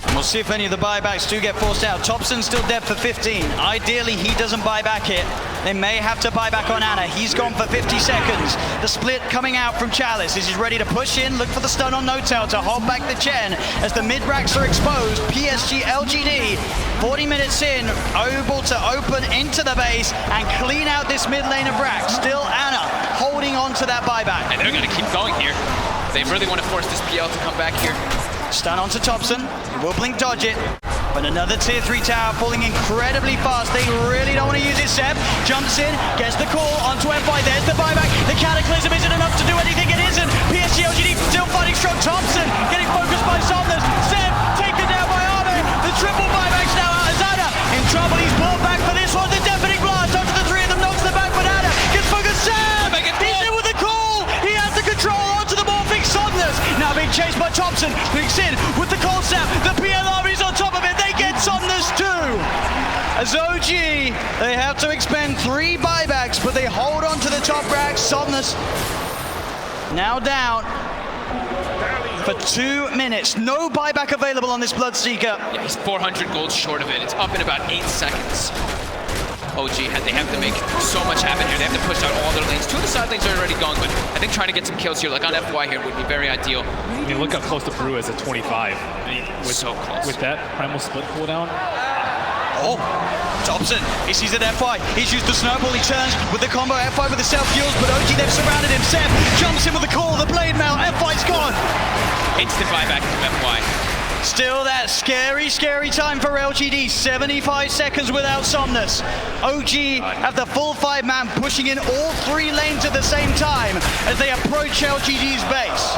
And we'll see if any of the buybacks do get forced out. Thompson's still dead for 15. Ideally, he doesn't buy back it. They may have to buy back on Ana. He's gone for 50 seconds. The split coming out from Chalice. He's ready to push in, look for the stun on No-Tail to hold back the Chen as the mid-racks are exposed. PSG LGD, 40 minutes in, able to open into the base and clean out this mid lane of racks. Still Ana holding on to that buyback. And they're going to keep going here. They really want to force this PL to come back here. Stun onto Thompson. He will blink dodge it. But another tier 3 tower falling incredibly fast. They really don't want to use it. Seb jumps in, gets the call onto FY. There's the buyback. The Cataclysm isn't enough to do anything. It isn't. PSG LGD still fighting strong. Thompson getting focused by Somnus. Seb taken down by Arme. The triple buybacks now out as Ana in trouble. He's brought back for this one. The deafening blast onto the 3 of them, knocks the back, but Ana gets focused. Seb! He's in with the call. He has the control onto the morphing Somnus. Now being chased by Thompson. Blinks in with the cold snap. The PLR is on top of it. They get Somnus too. As OG, they have to expend 3 buybacks, but they hold on to the top rack. Somnus now down for 2 minutes. No buyback available on this Bloodseeker. Yeah, he's 400 gold short of it. It's up in about 8 seconds. OG, they have to make so much happen here. They have to push out all their lanes. 2 of the side lanes are already gone, but I think trying to get some kills here, like on FY here, would be very ideal. I mean, look how close the Brew is at 25. So close. With that Primal Split cooldown. Oh, Thompson, he sees it FY. He's used the snowball, he turns with the combo FY with the self-fuels, but OG, they've surrounded him. Seb jumps in with the call, the blade mail, FY's gone. Instant buyback from FY. Still that scary time for LGD. 75 seconds without Somnus. OG have the full 5-man pushing in all 3 lanes at the same time as they approach LGD's base.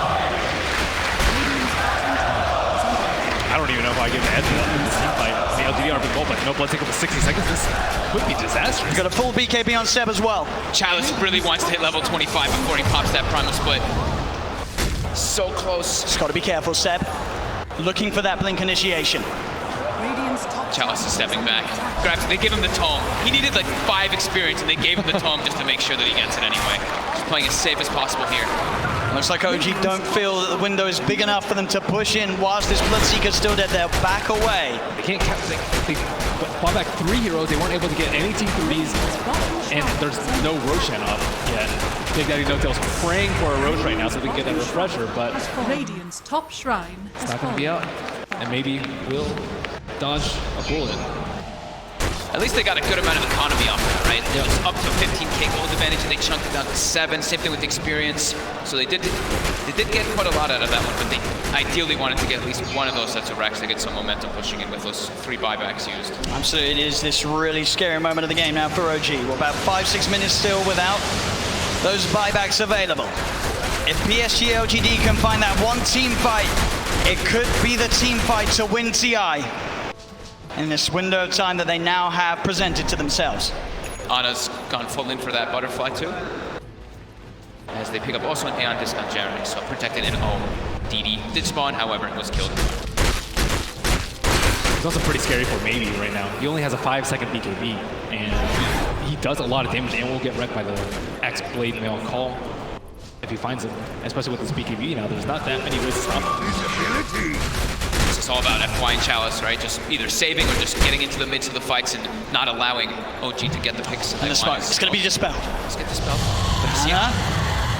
I don't even know if FY getting the edge in this team fight. The LGD are big goal, but no blood take up to 60 seconds. This could be disastrous. He's got a full BKB on Seb as well. Chalice really wants to hit level 25 before he pops that primal split. So close. Just got to be careful, Seb. Looking for that blink initiation. Radiant's top Chalice is stepping back. Grabs, they give him the tome. He needed like 5 experience and they gave him the tome just to make sure that he gets it anyway. Just playing as safe as possible here. Looks like OG don't feel that the window is big enough for them to push in whilst this Bloodseeker's still dead. They'll back away. They can't they bought back 3 heroes. They weren't able to get any T3s, and there's no Roshan up yet. Big Daddy No Tail's praying for a Rosh right now so they can get that refresher, but Radiant's top shrine it's not going to be out. And maybe we'll dodge a bullet. At least they got a good amount of economy off of it, right? It was up to 15k gold advantage and they chunked it down to 7. Same thing with experience. So they did get quite a lot out of that one, but they ideally wanted to get at least one of those sets of racks to get some momentum pushing in with those 3 buybacks used. Absolutely, it is this really scary moment of the game now for OG. We're about 5-6 minutes still without those buybacks available. If PSG LGD can find that one team fight, it could be the team fight to win TI in this window of time that they now have presented to themselves. Ana's gone full in for that butterfly too. As they pick up also an Aeon disc on Jarek, so protected in O. DD did spawn, however, was killed. It's also pretty scary for Maybe right now. He only has a 5-second BKB, and he does a lot of damage and will get wrecked by the X-Blade Mail call if he finds him, especially with this BKB now. There's not that many ways to stop him. It's just all about FY and Chalice, right? Just either saving or just getting into the midst of the fights and not allowing OG to get the picks. And the smoke, it's going to be dispelled. Let's get dispelled.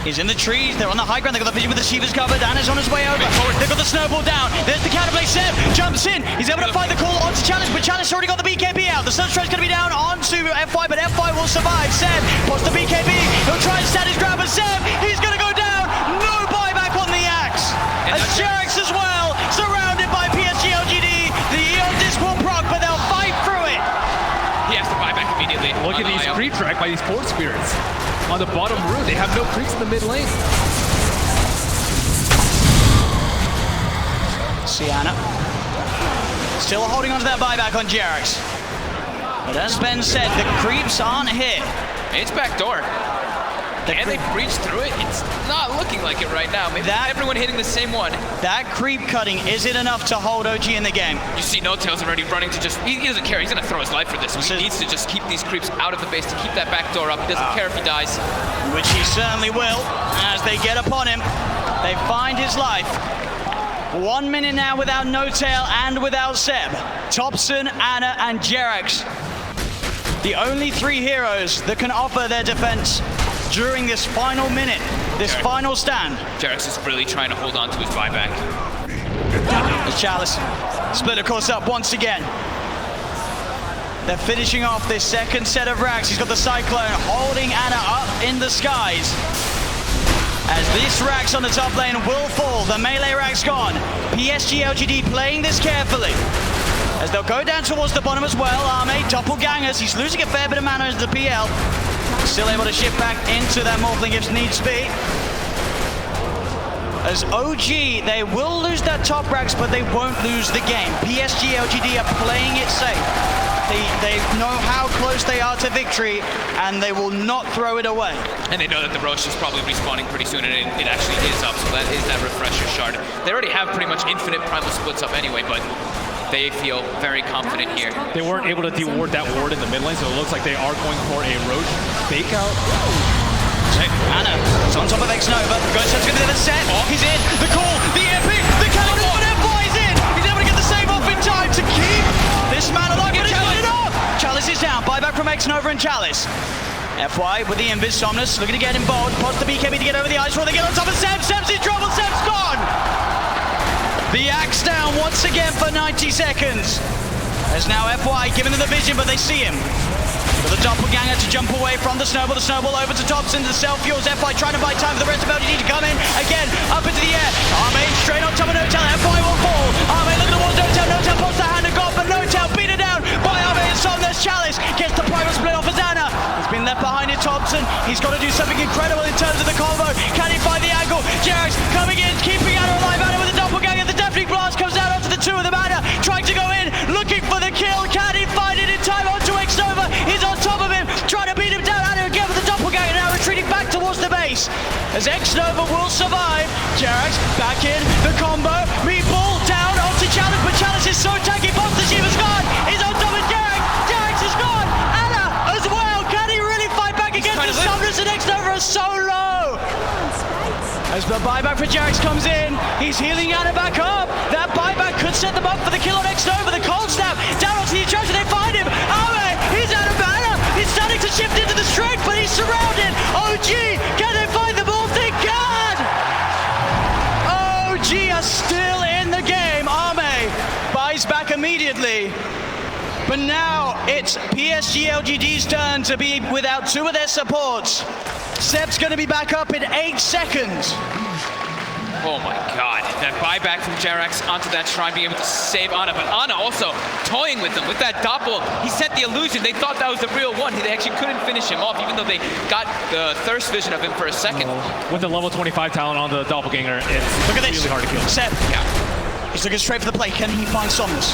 He's in the trees, they're on the high ground, they've got the vision with the Shiva's covered, Anna's on his way over, they've got the snowball down, there's the counterplay, Seb jumps in, he's able to fight the call onto Chalice, but Chalice already got the BKB out, the Sunstride's going to be down onto FY, but FY will survive. Seb pots the BKB, he'll try and stand his ground, but Seb, he's going to go down, no buyback on the axe, as Jarex as well, surrounded by PSG LGD, the Eon disc will proc, but they'll fight through it. He has to buy back immediately. Look at these creep track by these Force Spirits. On the bottom room, they have no creeps in the mid lane. Sienna still holding on to that buyback on Jarex. But as Ben said, the creeps aren't hit. It's backdoor. And they breached through it. It's not looking like it right now. Maybe everyone hitting the same one. That creep cutting isn't enough to hold OG in the game. You see No Tail's already running to just, he doesn't care. He's going to throw his life for this. He needs to just keep these creeps out of the base to keep that back door up. He doesn't care if he dies. Which he certainly will. As they get upon him, they find his life. 1 minute now without No Tail and without Seb. Thompson, Anna, and Jarex. The only 3 heroes that can offer their defense during this final minute, this final stand. Jarex is really trying to hold on to his buyback. As Chalice split of course up once again. They're finishing off this second set of racks. He's got the Cyclone holding Anna up in the skies. As this rack's on the top lane will fall, the melee rack's gone. PSG LGD playing this carefully. As they'll go down towards the bottom as well. Arme, doppelgangers, he's losing a fair bit of mana into the PL. Still able to shift back into that Morphling if needs be. As OG, they will lose their top racks, but they won't lose the game. PSG LGD are playing it safe. They know how close they are to victory, and they will not throw it away. And they know that the Rosh is probably respawning pretty soon, and it actually is up, so that is that refresher shard. They already have pretty much infinite primal splits up anyway, but they feel very confident here. They weren't able to de-ward that ward in the mid lane, so it looks like they are going for a Roche fake out. Anna, it's on top of X-Nova. Goes to the set. He's in. The call, the epic, the counter, but FY's in. He's able to get the save off in time to keep this man alive. But he's got it off. Chalice is down. Buyback from X-Nova and Chalice. FY with the Invis, Somnus looking to get involved. Pots the BKB to get over the ice wall. They get on top of Seb. Seb's in trouble. Seb's gone. The axe down once again for 90 seconds. As now FY giving them the vision, but they see him. With a doppelganger to jump away from the snowball over to Thompson, the self-fuels, FY trying to buy time for the rest of LGD to come in, again, up into the air, Arme straight on top of No Tail, FY will fall, Arme looking towards No Tail, No Tail pops the hand of God, but No Tail beaten down by Arme and Somnus. Chalice gets the private split off as Anna, he's been left behind in Thompson, he's got to do something incredible in terms of the combo, can he find the angle, Jarex coming in, keeping Anna alive, Anna with a doppelganger, the deafening blast comes out onto the 2 of them, Anna tries as X-Nova will survive. Jerax back in the combo. Meatball down onto Chalice, but Chalice is so tanky. Foster Shiva's gone. He's on top of Jerax. Jerax is gone. Anna as well. Can he really fight back against the Summoners? And X-Nova is so low. As the buyback for Jerax comes in, he's healing Anna back up. That buyback could set them up for the kill on X-Nova. The cold snap down onto the attraction. They find him. Ame, he's out of mana. He's starting to shift into the strength, but he's surrounded. OG, can they find the ball? They can! OG are still in the game. Ame buys back immediately. But now it's PSG LGD's turn to be without two of their supports. Seb's going to be back up in 8 seconds. Oh my god, that buyback from Jerax onto that shrine, being able to save Anna, but Anna also toying with them with that doppel. He sent the illusion. They thought that was the real one. They actually couldn't finish him off, even though they got the thirst vision of him for a second. With the level 25 talent on the doppelganger, it's really hard to kill. Seb, Yeah. he's looking straight for the plate. Can he find Somnus?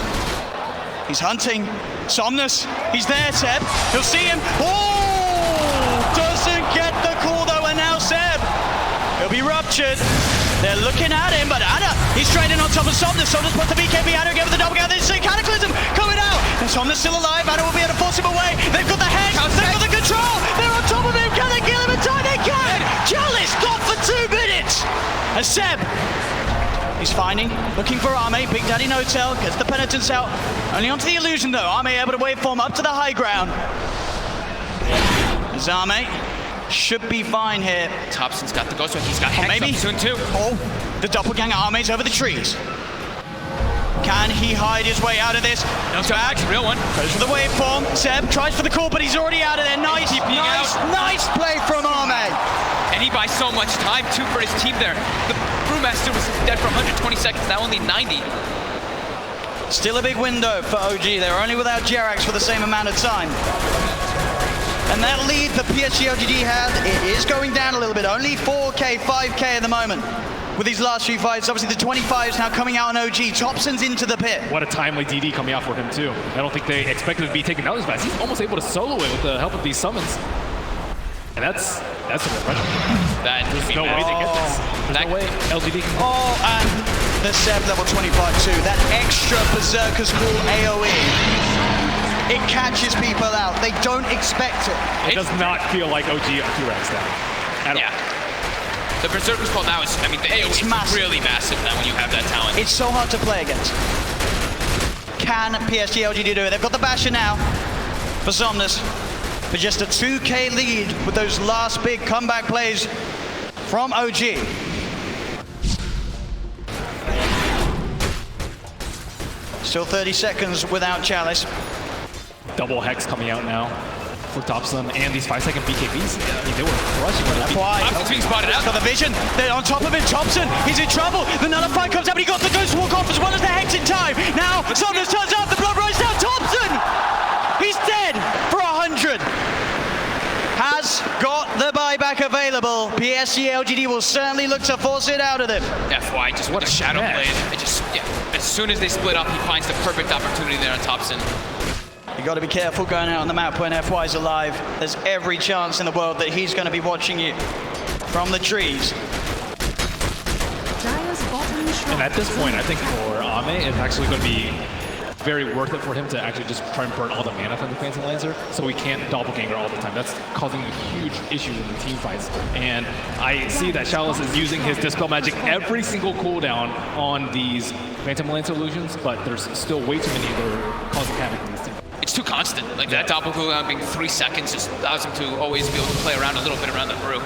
He's hunting Somnus. He's there, Seb. He'll see him. Oh! Doesn't get the call though, and now Seb. He'll be ruptured. They're looking at him, but Anna, he's straight in on top of Somnus. Somnus puts the BKB. Anna again with the double gather. There's a Cataclysm coming out. And Somnus still alive. Anna will be able to force him away. They've got the hex. They've got the control. They're on top of him. Can they kill him in time? They can. Chalice got for 2 minutes. And Seb, he's finding, looking for Ame. Big Daddy No-Tail gets the penitence out. Only onto the illusion though. Ame able to waveform up to the high ground. As Ame should be fine here. Thompson's got the ghost one. He's got Hex maybe up soon too. Oh, the doppelganger Ame's over the trees. Can he hide his way out of this? No, back. Real one. Goes for the waveform. Seb tries for the call, but he's already out of there. Nice play from Ame. And he buys so much time too for his team there. The Brewmaster was dead for 120 seconds, now only 90. Still a big window for OG. They're only without Jerax for the same amount of time. And that lead that PSG LGD had, it is going down a little bit. Only 4K, 5K at the moment with these last few fights. Obviously the 25s now coming out on OG. Thompson's into the pit. What a timely DD coming out for him too. I don't think they expected to be taken out as fast. He's almost able to solo it with the help of these summons. And that's an impression. There's no way they get this. There's no way LGD can... Oh, and the Seb level 25 too. That extra Berserker's Call AoE. It catches people out. They don't expect it. It does not feel like OG or T-Rex now. At all. The Berserker's Call now is, I mean, the AoE is really massive now when you have that talent. It's so hard to play against. Can PSG LGD do it? They've got the Basher now for Somnus. For just a 2K lead with those last big comeback plays from OG. Still 30 seconds without Chalice. Double Hex coming out now for Thompson and these 5-second BKBs. I mean, they were crushing. That's why. Thompson's being spotted out. Got the vision. They're on top of him. Thompson, he's in trouble. The Nullify comes out, but he got the Ghost Walk off as well as the Hex in time. Now, Somnus turns out, the blood runs down. Thompson! He's dead for 100. Has got the buyback available. PSG LGD will certainly look to force it out of them. FY, just what a Shadow Blade. It just, as soon as they split up, he finds the perfect opportunity there on Thompson. You got to be careful going out on the map when FY's alive. There's every chance in the world that he's going to be watching you from the trees. And at this point, I think for Ame, it's actually going to be very worth it for him to actually just try and burn all the mana from the Phantom Lancer so he can't doppelganger all the time. That's causing a huge issue in the team fights. And I see that Chalice is using his Dispel Magic every single cooldown on these Phantom Lancer illusions, but there's still way too many that are causing havoc in this team. It's too constant. Like that doppel cooldown being 3 seconds just allows him to always be able to play around a little bit around the brew.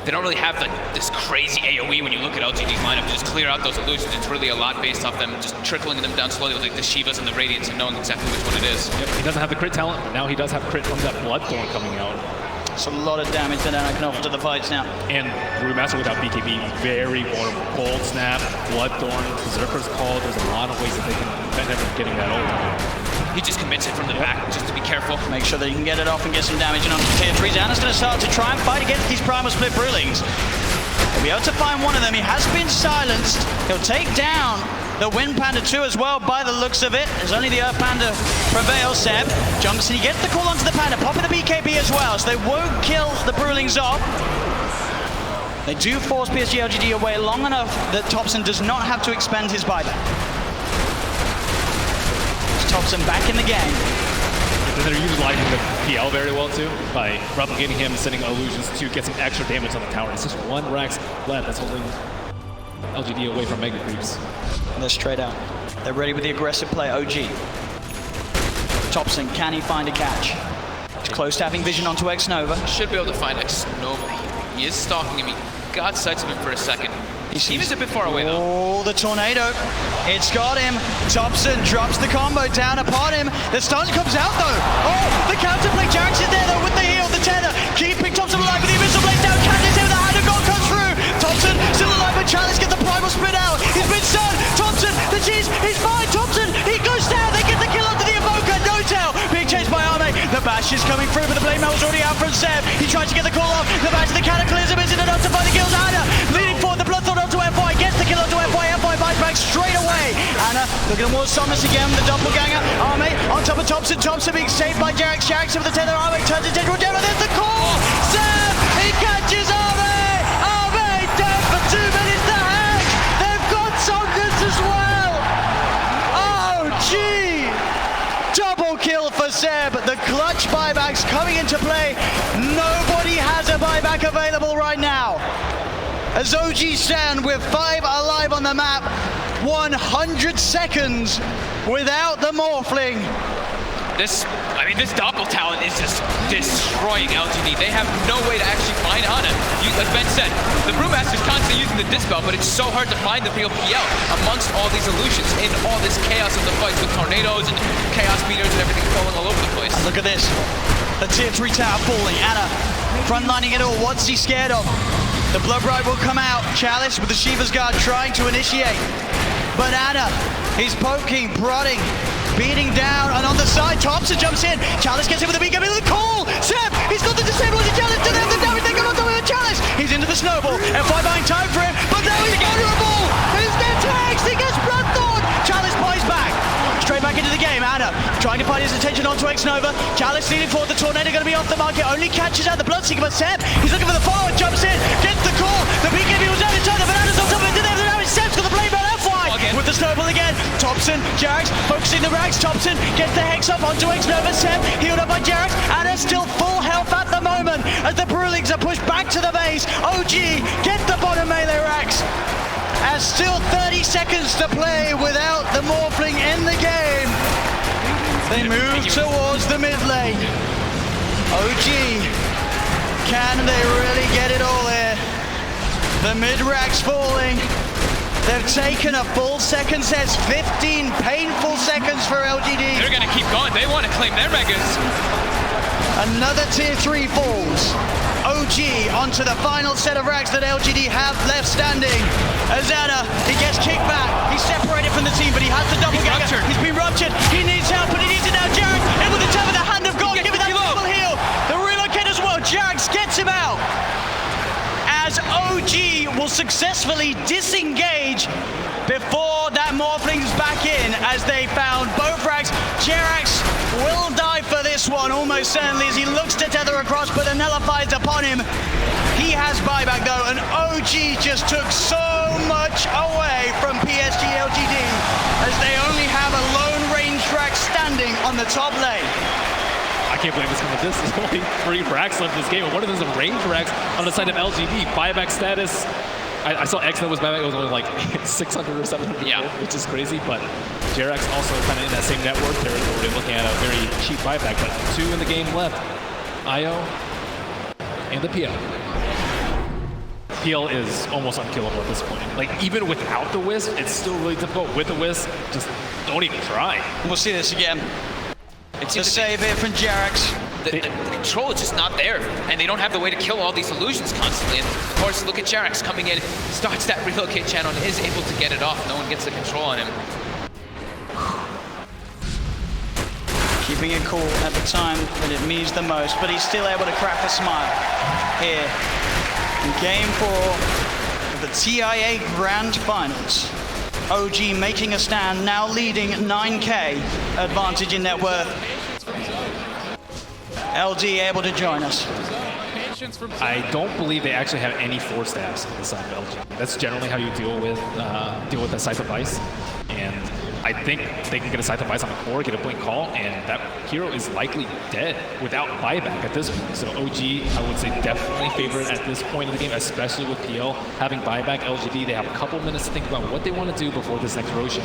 They don't really have this crazy AoE when you look at LGD's lineup to just clear out those illusions. It's really a lot based off them just trickling them down slowly with like the Shivas and the Radiants and knowing exactly which one it is. Yep, he doesn't have the crit talent, but now he does have crit from that Bloodthorn coming out. It's a lot of damage that Anna can offer to the fights now. And Brewmaster without BKB, very vulnerable. Cold Snap, Bloodthorn, Berserker's Call. There's a lot of ways that they can prevent him from getting that ult. He just commits it from the back, just to be careful. Make sure that he can get it off and get some damage in onto tier 3s. Anna's going to start to try and fight against these Primal Split Brewlings. He'll be able to find one of them. He has been silenced. He'll take down the Wind Panda 2 as well by the looks of it. As only the Earth Panda prevails. Seb jumps and he gets the call onto the Panda, popping the BKB as well. So they won't kill the Brewlings off. They do force PSG LGD away long enough that Thompson does not have to expend his buyback. Thompson back in the game. They're utilizing the PL very well too, by replicating him and sending illusions to get some extra damage on the tower. It's just one Rax left that's holding LGD away from Mega Creeps. And they're straight out. They're ready with the aggressive play, OG. Thompson, can he find a catch? He's close to having vision onto X-Nova. Should be able to find X-Nova. He is stalking him. He got sights of him for a second. He was a bit far away though. Oh, the tornado. It's got him. Thompson drops the combo down upon him. The stun comes out though. Oh, the counterplay. Jax is there though with the heal, the tether. Keeping Thompson alive with the Abyssal Blade down. Candace here with the hand of God comes through. Thompson still alive, but Chalice get the primal spin out. He's been stunned. Thompson, the cheese, he's fine. Thompson, he goes down. They get the kill onto the Evoker. No tail. Being chased by Arme. The bash is coming through, but the blade mail's already out from Seb. He tries to get the call off. The bash of the Cataclysm isn't enough to find the kills. Anna leading forward. The Bloodthorn onto FY. Gets the kill onto FY. FY bites back straight away. Anna looking towards Somnus again. The doppelganger. Arme on top of Thompson. Thompson being saved by Jax. Jax with the tether. Arme turns into General General. There's the call. Seb, he catches Arme. Arme down for 2 minutes to hack. They've got Somnus as well. Oh, gee. Double kill for Seb. The clutch buybacks coming into play. Nobody has a buyback available right now. As OG stand with 5 alive on the map, 100 seconds without the Morphling. This Doppel talent is just destroying LGD. They have no way to actually find Anna. As Ben said, the Brewmaster's constantly using the Dispel, but it's so hard to find the real PL amongst all these illusions in all this chaos of the fights with tornadoes and chaos meters and everything falling all over the place. Look at this. The tier 3 tower falling. Anna frontlining it all. What's he scared of? The Blood Bride will come out. Chalice with the Shiva's Guard trying to initiate. But Anna, he's poking, prodding, beating down, and on the side, Thompson jumps in. Chalice gets in with a big with the call. Seb, he's got the disable on the Chalice. To them, the damage they come on top of the Chalice. He's into the snowball. FY buying time for him, but now he's vulnerable. He's gets Hex. He gets Bloodthorn. Chalice buys back. Straight back into the game. Anna trying to find his attention onto X-Nova. Chalice leading forward. The Tornado going to be off the market. Only catches out the Bloodseeker, but Seb, he's looking for the follow and jumps in. Gets the call. The BKB was out in China, but Anna's on top of it. The damage. Seb's got the blade man. FY with the snowball again. Thompson, Jax focusing the Rags. Thompson gets the Hex up onto X-Nova. Seb healed up by Jax. Anna still full health at the moment as the Brewlings are pushed back to the base. OG get the bottom melee Rags. As still 30 seconds to play without the Morphling in the game. They move towards the mid lane. OG, can they really get it all here? The mid rack's falling. They've taken a full second set. 15 painful seconds for LGD. They're gonna keep going. They want to claim their megas. Another tier 3 falls. OG onto the final set of racks that LGD have left standing. As Anna, he gets kicked back. He's separated from the team, but he has the double gagger. He's been ruptured. He needs help, but he needs it now. Jax in with the tap of the hand of God. Give me that double heal. The relocate as well. Jax gets him out. As OG will successfully disengage before that Morphling's back in, as they found both racks. Jerax will die for this one, almost certainly, as he looks to tether across, but the nullifies upon him. He has buyback though, and OG just took so much away from PSG LGD, as they only have a lone range rack standing on the top lane. I can't believe this is only 3 racks left in this game. One of them is a range racks on the side of LGD. Buyback status. I saw X-Nova's buyback. It was only like 600 or 700, which is crazy. But Jerax also kind of in that same network territory, looking at a very cheap buyback. But 2 in the game left. IO and the PL. PL is almost unkillable at this point. Like, even without the Wisp, it's still really difficult. With the Wisp, just don't even try. We'll see this again. It's a save here from Jerax. The control is just not there, and they don't have the way to kill all these illusions constantly. And of course, look at Jerax coming in, starts that relocate channel, and is able to get it off. No one gets the control on him. Keeping it cool at the time that it means the most, but he's still able to crack a smile here in Game 4 of the TIA Grand Finals. OG making a stand, now leading 9K advantage in net worth. LD able to join us. I don't believe they actually have any force stabs on the side of LG. That's generally how you deal with that Scythe of Ice. And I think they can get a Scythe of Ice on the core, get a blink call, and that hero is likely dead without buyback at this point. So OG, I would say definitely favorite at this point of the game, especially with PL having buyback. LGD, they have a couple minutes to think about what they want to do before this next Roshan.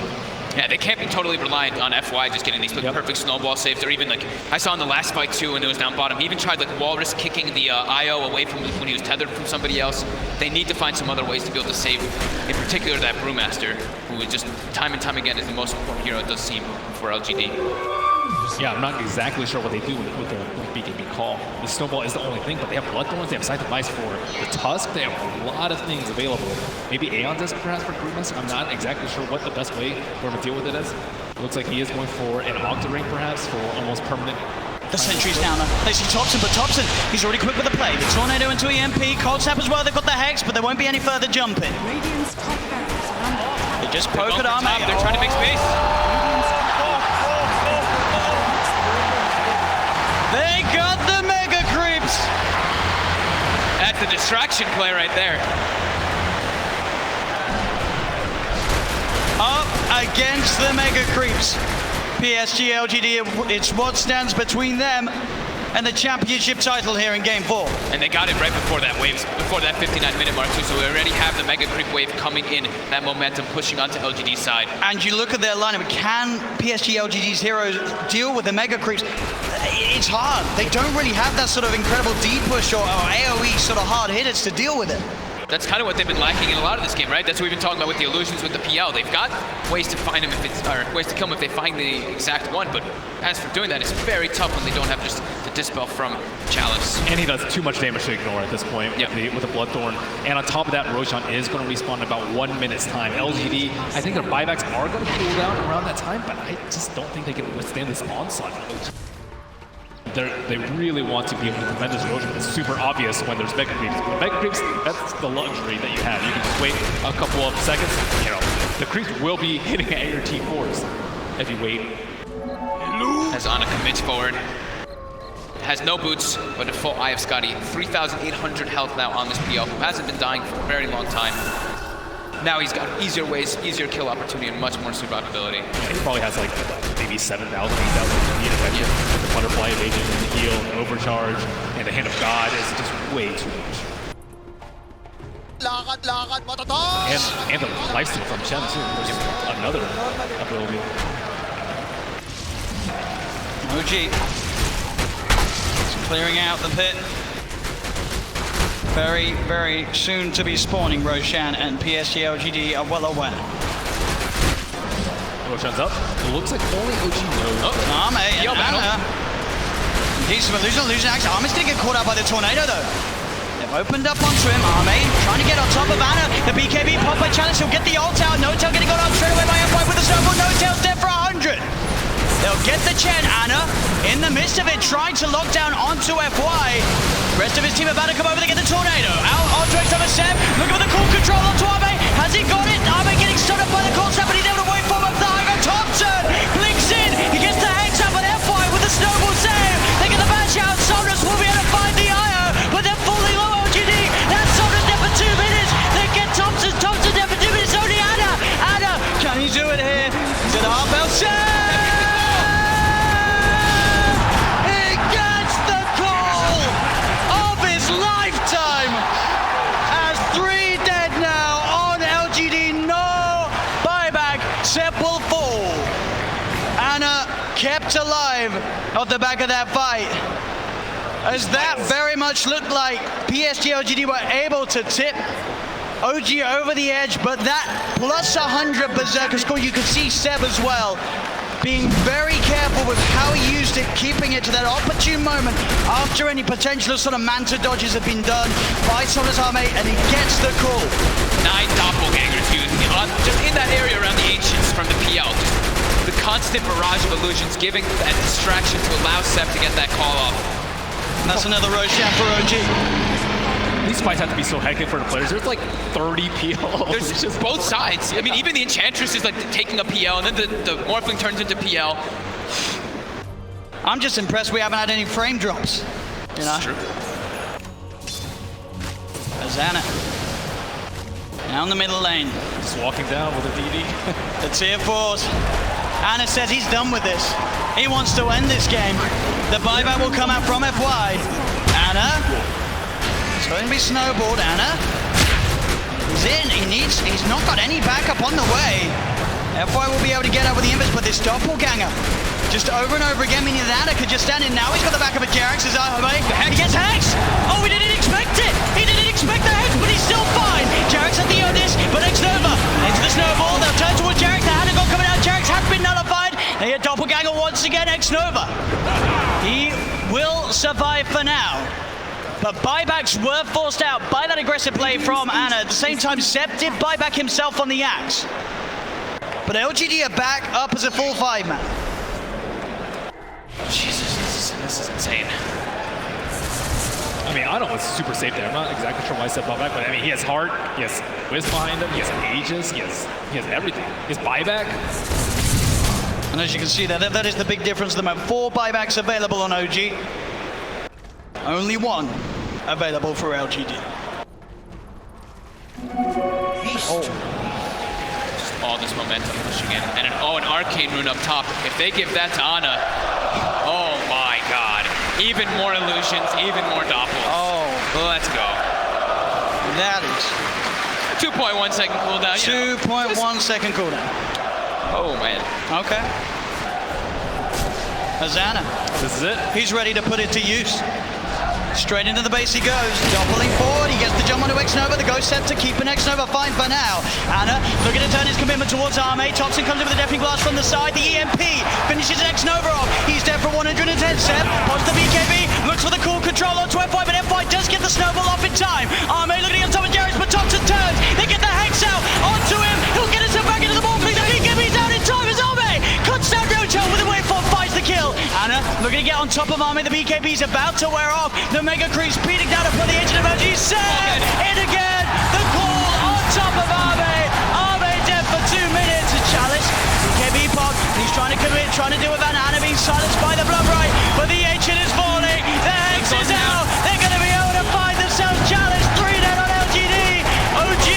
Yeah, they can't be totally reliant on FY just getting these perfect snowball saves, or even like I saw in the last fight too when it was down bottom, he even tried like walrus kicking the IO away from when he was tethered from somebody else. They need to find some other ways to be able to save, in particular that Brewmaster, who is just time and time again is the most important hero it does seem for LGD. Yeah, I'm not exactly sure what they do with the BKB call. The snowball is the only thing, but they have Bloodthorns, they have Scythe of Ice for the Tusk, they have a lot of things available. Maybe Aeon Disc perhaps for Brewmaster. I'm not exactly sure what the best way for him to deal with it is. It looks like he is going for an Octa Ring perhaps for almost permanent. The sentry's down. They see Thompson, but Thompson, he's already quick with the play. The Tornado into EMP, Cold Snap as well, they've got the Hex, but there won't be any further jumping. Radiant's top barracks are under attack. They just poke at Arme. They're trying to make space. They got the Mega Creeps! That's a distraction play right there. Up against the Mega Creeps. PSG LGD, it's what stands between them and the championship title here in Game 4. And they got it right before that wave, before that 59-minute mark too, so we already have the Mega Creep wave coming in, that momentum pushing onto LGD's side. And you look at their lineup, can PSG LGD's heroes deal with the Mega Creeps? It's hard. They don't really have that sort of incredible D-push or AoE sort of hard hitters to deal with it. That's kind of what they've been lacking in a lot of this game, right? That's what we've been talking about with the illusions with the PL. They've got ways to find them or ways to kill them if they find the exact one, but as for doing that, it's very tough when they don't have just the Dispel from Chalice. And he does too much damage to ignore at this point with the Bloodthorn. And on top of that, Roshan is going to respawn in about 1 minute's time. LGD, I think their buybacks are going to cool down around that time, but I just don't think they can withstand this onslaught. They really want to be able to prevent this erosion. It's super obvious when there's Mega Creeps. With Mega Creeps, that's the luxury that you have. You can just wait a couple of seconds. You know, the creeps will be hitting at your T4s if you wait. As Ana commits forward. Has no boots, but a full Eye of Skadi. 3,800 health now on this PL, who hasn't been dying for a very long time. Now he's got easier ways, easier kill opportunity, and much more survivability. Yeah, he probably has like maybe 7,000, 8,000 effective. The butterfly evasion, the heal, the overcharge, and the hand of God is just way too much. And the lifesteal from Shen too. There's another ability. OG is clearing out the pit. Very, very soon to be spawning Roshan, and PSG LGD are well aware. Roshan's up. It looks like only OG knows. Arme and Ana. He's illusion action. Arme's gonna get caught out by the Tornado though. They've opened up onto him. Arme trying to get on top of Ana. The BKB pop by challenge. He'll get the ult out. No-Tail getting got up straight away by FY with the snowball. No-Tail's dead for 100. They'll get the Chen. Ana in the midst of it, trying to lock down onto FY. Rest of his team about to come over to get the Tornado. Out onto X over Seb. Looking for the cool control onto Arme. Has he got it? Arme getting stood up by the cold snap, but he's able to wait for him. Thompson blinks in. He gets the Hex out, but FY with the snowball save. They get the bash out. Solus will be able to find the IO, but they're fully low OGD. That's Solus dead for 2 minutes. They get Thompson. Thompson dead for 2 minutes. Only Ana. Ana, can he do it here? To the half bell save. Lifetime as 3 dead now on LGD. No buyback. Sep will fall. Ana kept alive off the back of that fight, as that very much looked like PSG LGD were able to tip OG over the edge, but that plus 100 Berserker score, you could see Seb as well being very careful with how he used it, keeping it to that opportune moment after any potential sort of Manta dodges have been done by Solus Arme, and he gets the call. 9 doppelgangers using it on, just in that area around the Ancients from the PL. Just the constant barrage of illusions giving that distraction to allow Sep to get that call off. And that's another Roshan for OG. These fights have to be so hectic for the players. There's like 30 PL. There's just both sides. I mean, even the Enchantress is like taking a PL, and then the Morphling turns into PL. I'm just impressed we haven't had any frame drops. You know? It's true. Azana. Down the middle lane. Just walking down with a DD. The tier 4s. Anna says he's done with this. He wants to end this game. The buyback will come out from FY. Anna. It's going to be snowballed. Anna. He's in. He's not got any backup on the way. FY will be able to get over the invis, but this doppelganger just over and over again, meaning that Anna could just stand in. Now he's got the backup of Jerax. He gets Hex. Oh, he didn't expect it. He didn't expect the Hex, but he's still fine. Jerax had the Otis, but X-Nova into the snowball. They'll turn towards Jerax. The Hanagon coming out. Jerax has been nullified. They hit doppelganger once again. X-Nova. He will survive for now. But buybacks were forced out by that aggressive play from Anna. At the same time, Seb did buyback himself on the Axe. But LGD are back up as a full 5-man. Jesus, this is insane. I mean, Anna was super safe there. I'm not exactly sure why I said buyback, but I mean, he has heart, he has Wiz behind him, he has Aegis, he has everything. His buyback. And as you can see there, that is the big difference. There are 4 buybacks available on OG. Only 1 available for LGD. All this momentum pushing in. And an arcane rune up top. If they give that to Anna, oh my god. Even more illusions, even more doppels. Oh, let's go. that is 2.1 second cooldown. 2.1 second cooldown. Oh man. Okay. Azana. This is it. He's ready to put it to use. Straight into the base he goes, doubling forward, he gets the jump onto X-Nova, the Ghost set to keep an X-Nova fine for now. Anna looking to turn his commitment towards Arme, Thompson comes in with a Deafening Blast from the side, the EMP finishes X-Nova off, he's dead for 110, Seb pops the BKB, looks for the cool control onto FY, but FY does get the snowball off in time. Arme looking on top of Jarrus, but Thompson turns, they get the Hex out onto him, he'll get himself back into the ball, please, the BKB's out in time as Arme cuts down Rocho with a waveform, finds the kill. Anna looking to get on top of Arme, the BKB's about to wear off, the Mega Creep speeding down upon the edge of emergency. Seb in again. The call on top of Arme. Arme dead for 2 minutes. A Chalice. BKB pop. He's trying to commit, trying to deal with Anna being silenced by the Bloodthorn. But the ancient is falling. The Hex is out. They're going to be able to find themselves Chalice. 3 dead on LGD. OG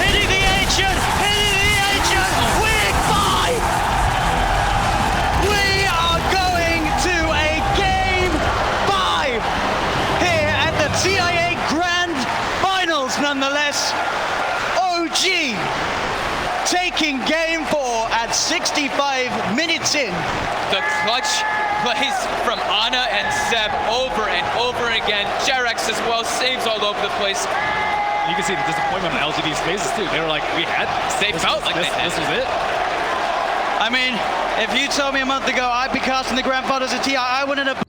hitting the ancient. Hitting the ancient. Week 5. We are going to a game 5. CIA Grand Finals, nonetheless. OG taking game 4 at 65 minutes in. The clutch plays from Anna and Seb over and over again. Jerax as well, saves all over the place. You can see the disappointment on LGD's faces too. They were like, we had They felt like this was it. I mean, if you told me a month ago I'd be casting the Grand Finals at TI, I wouldn't have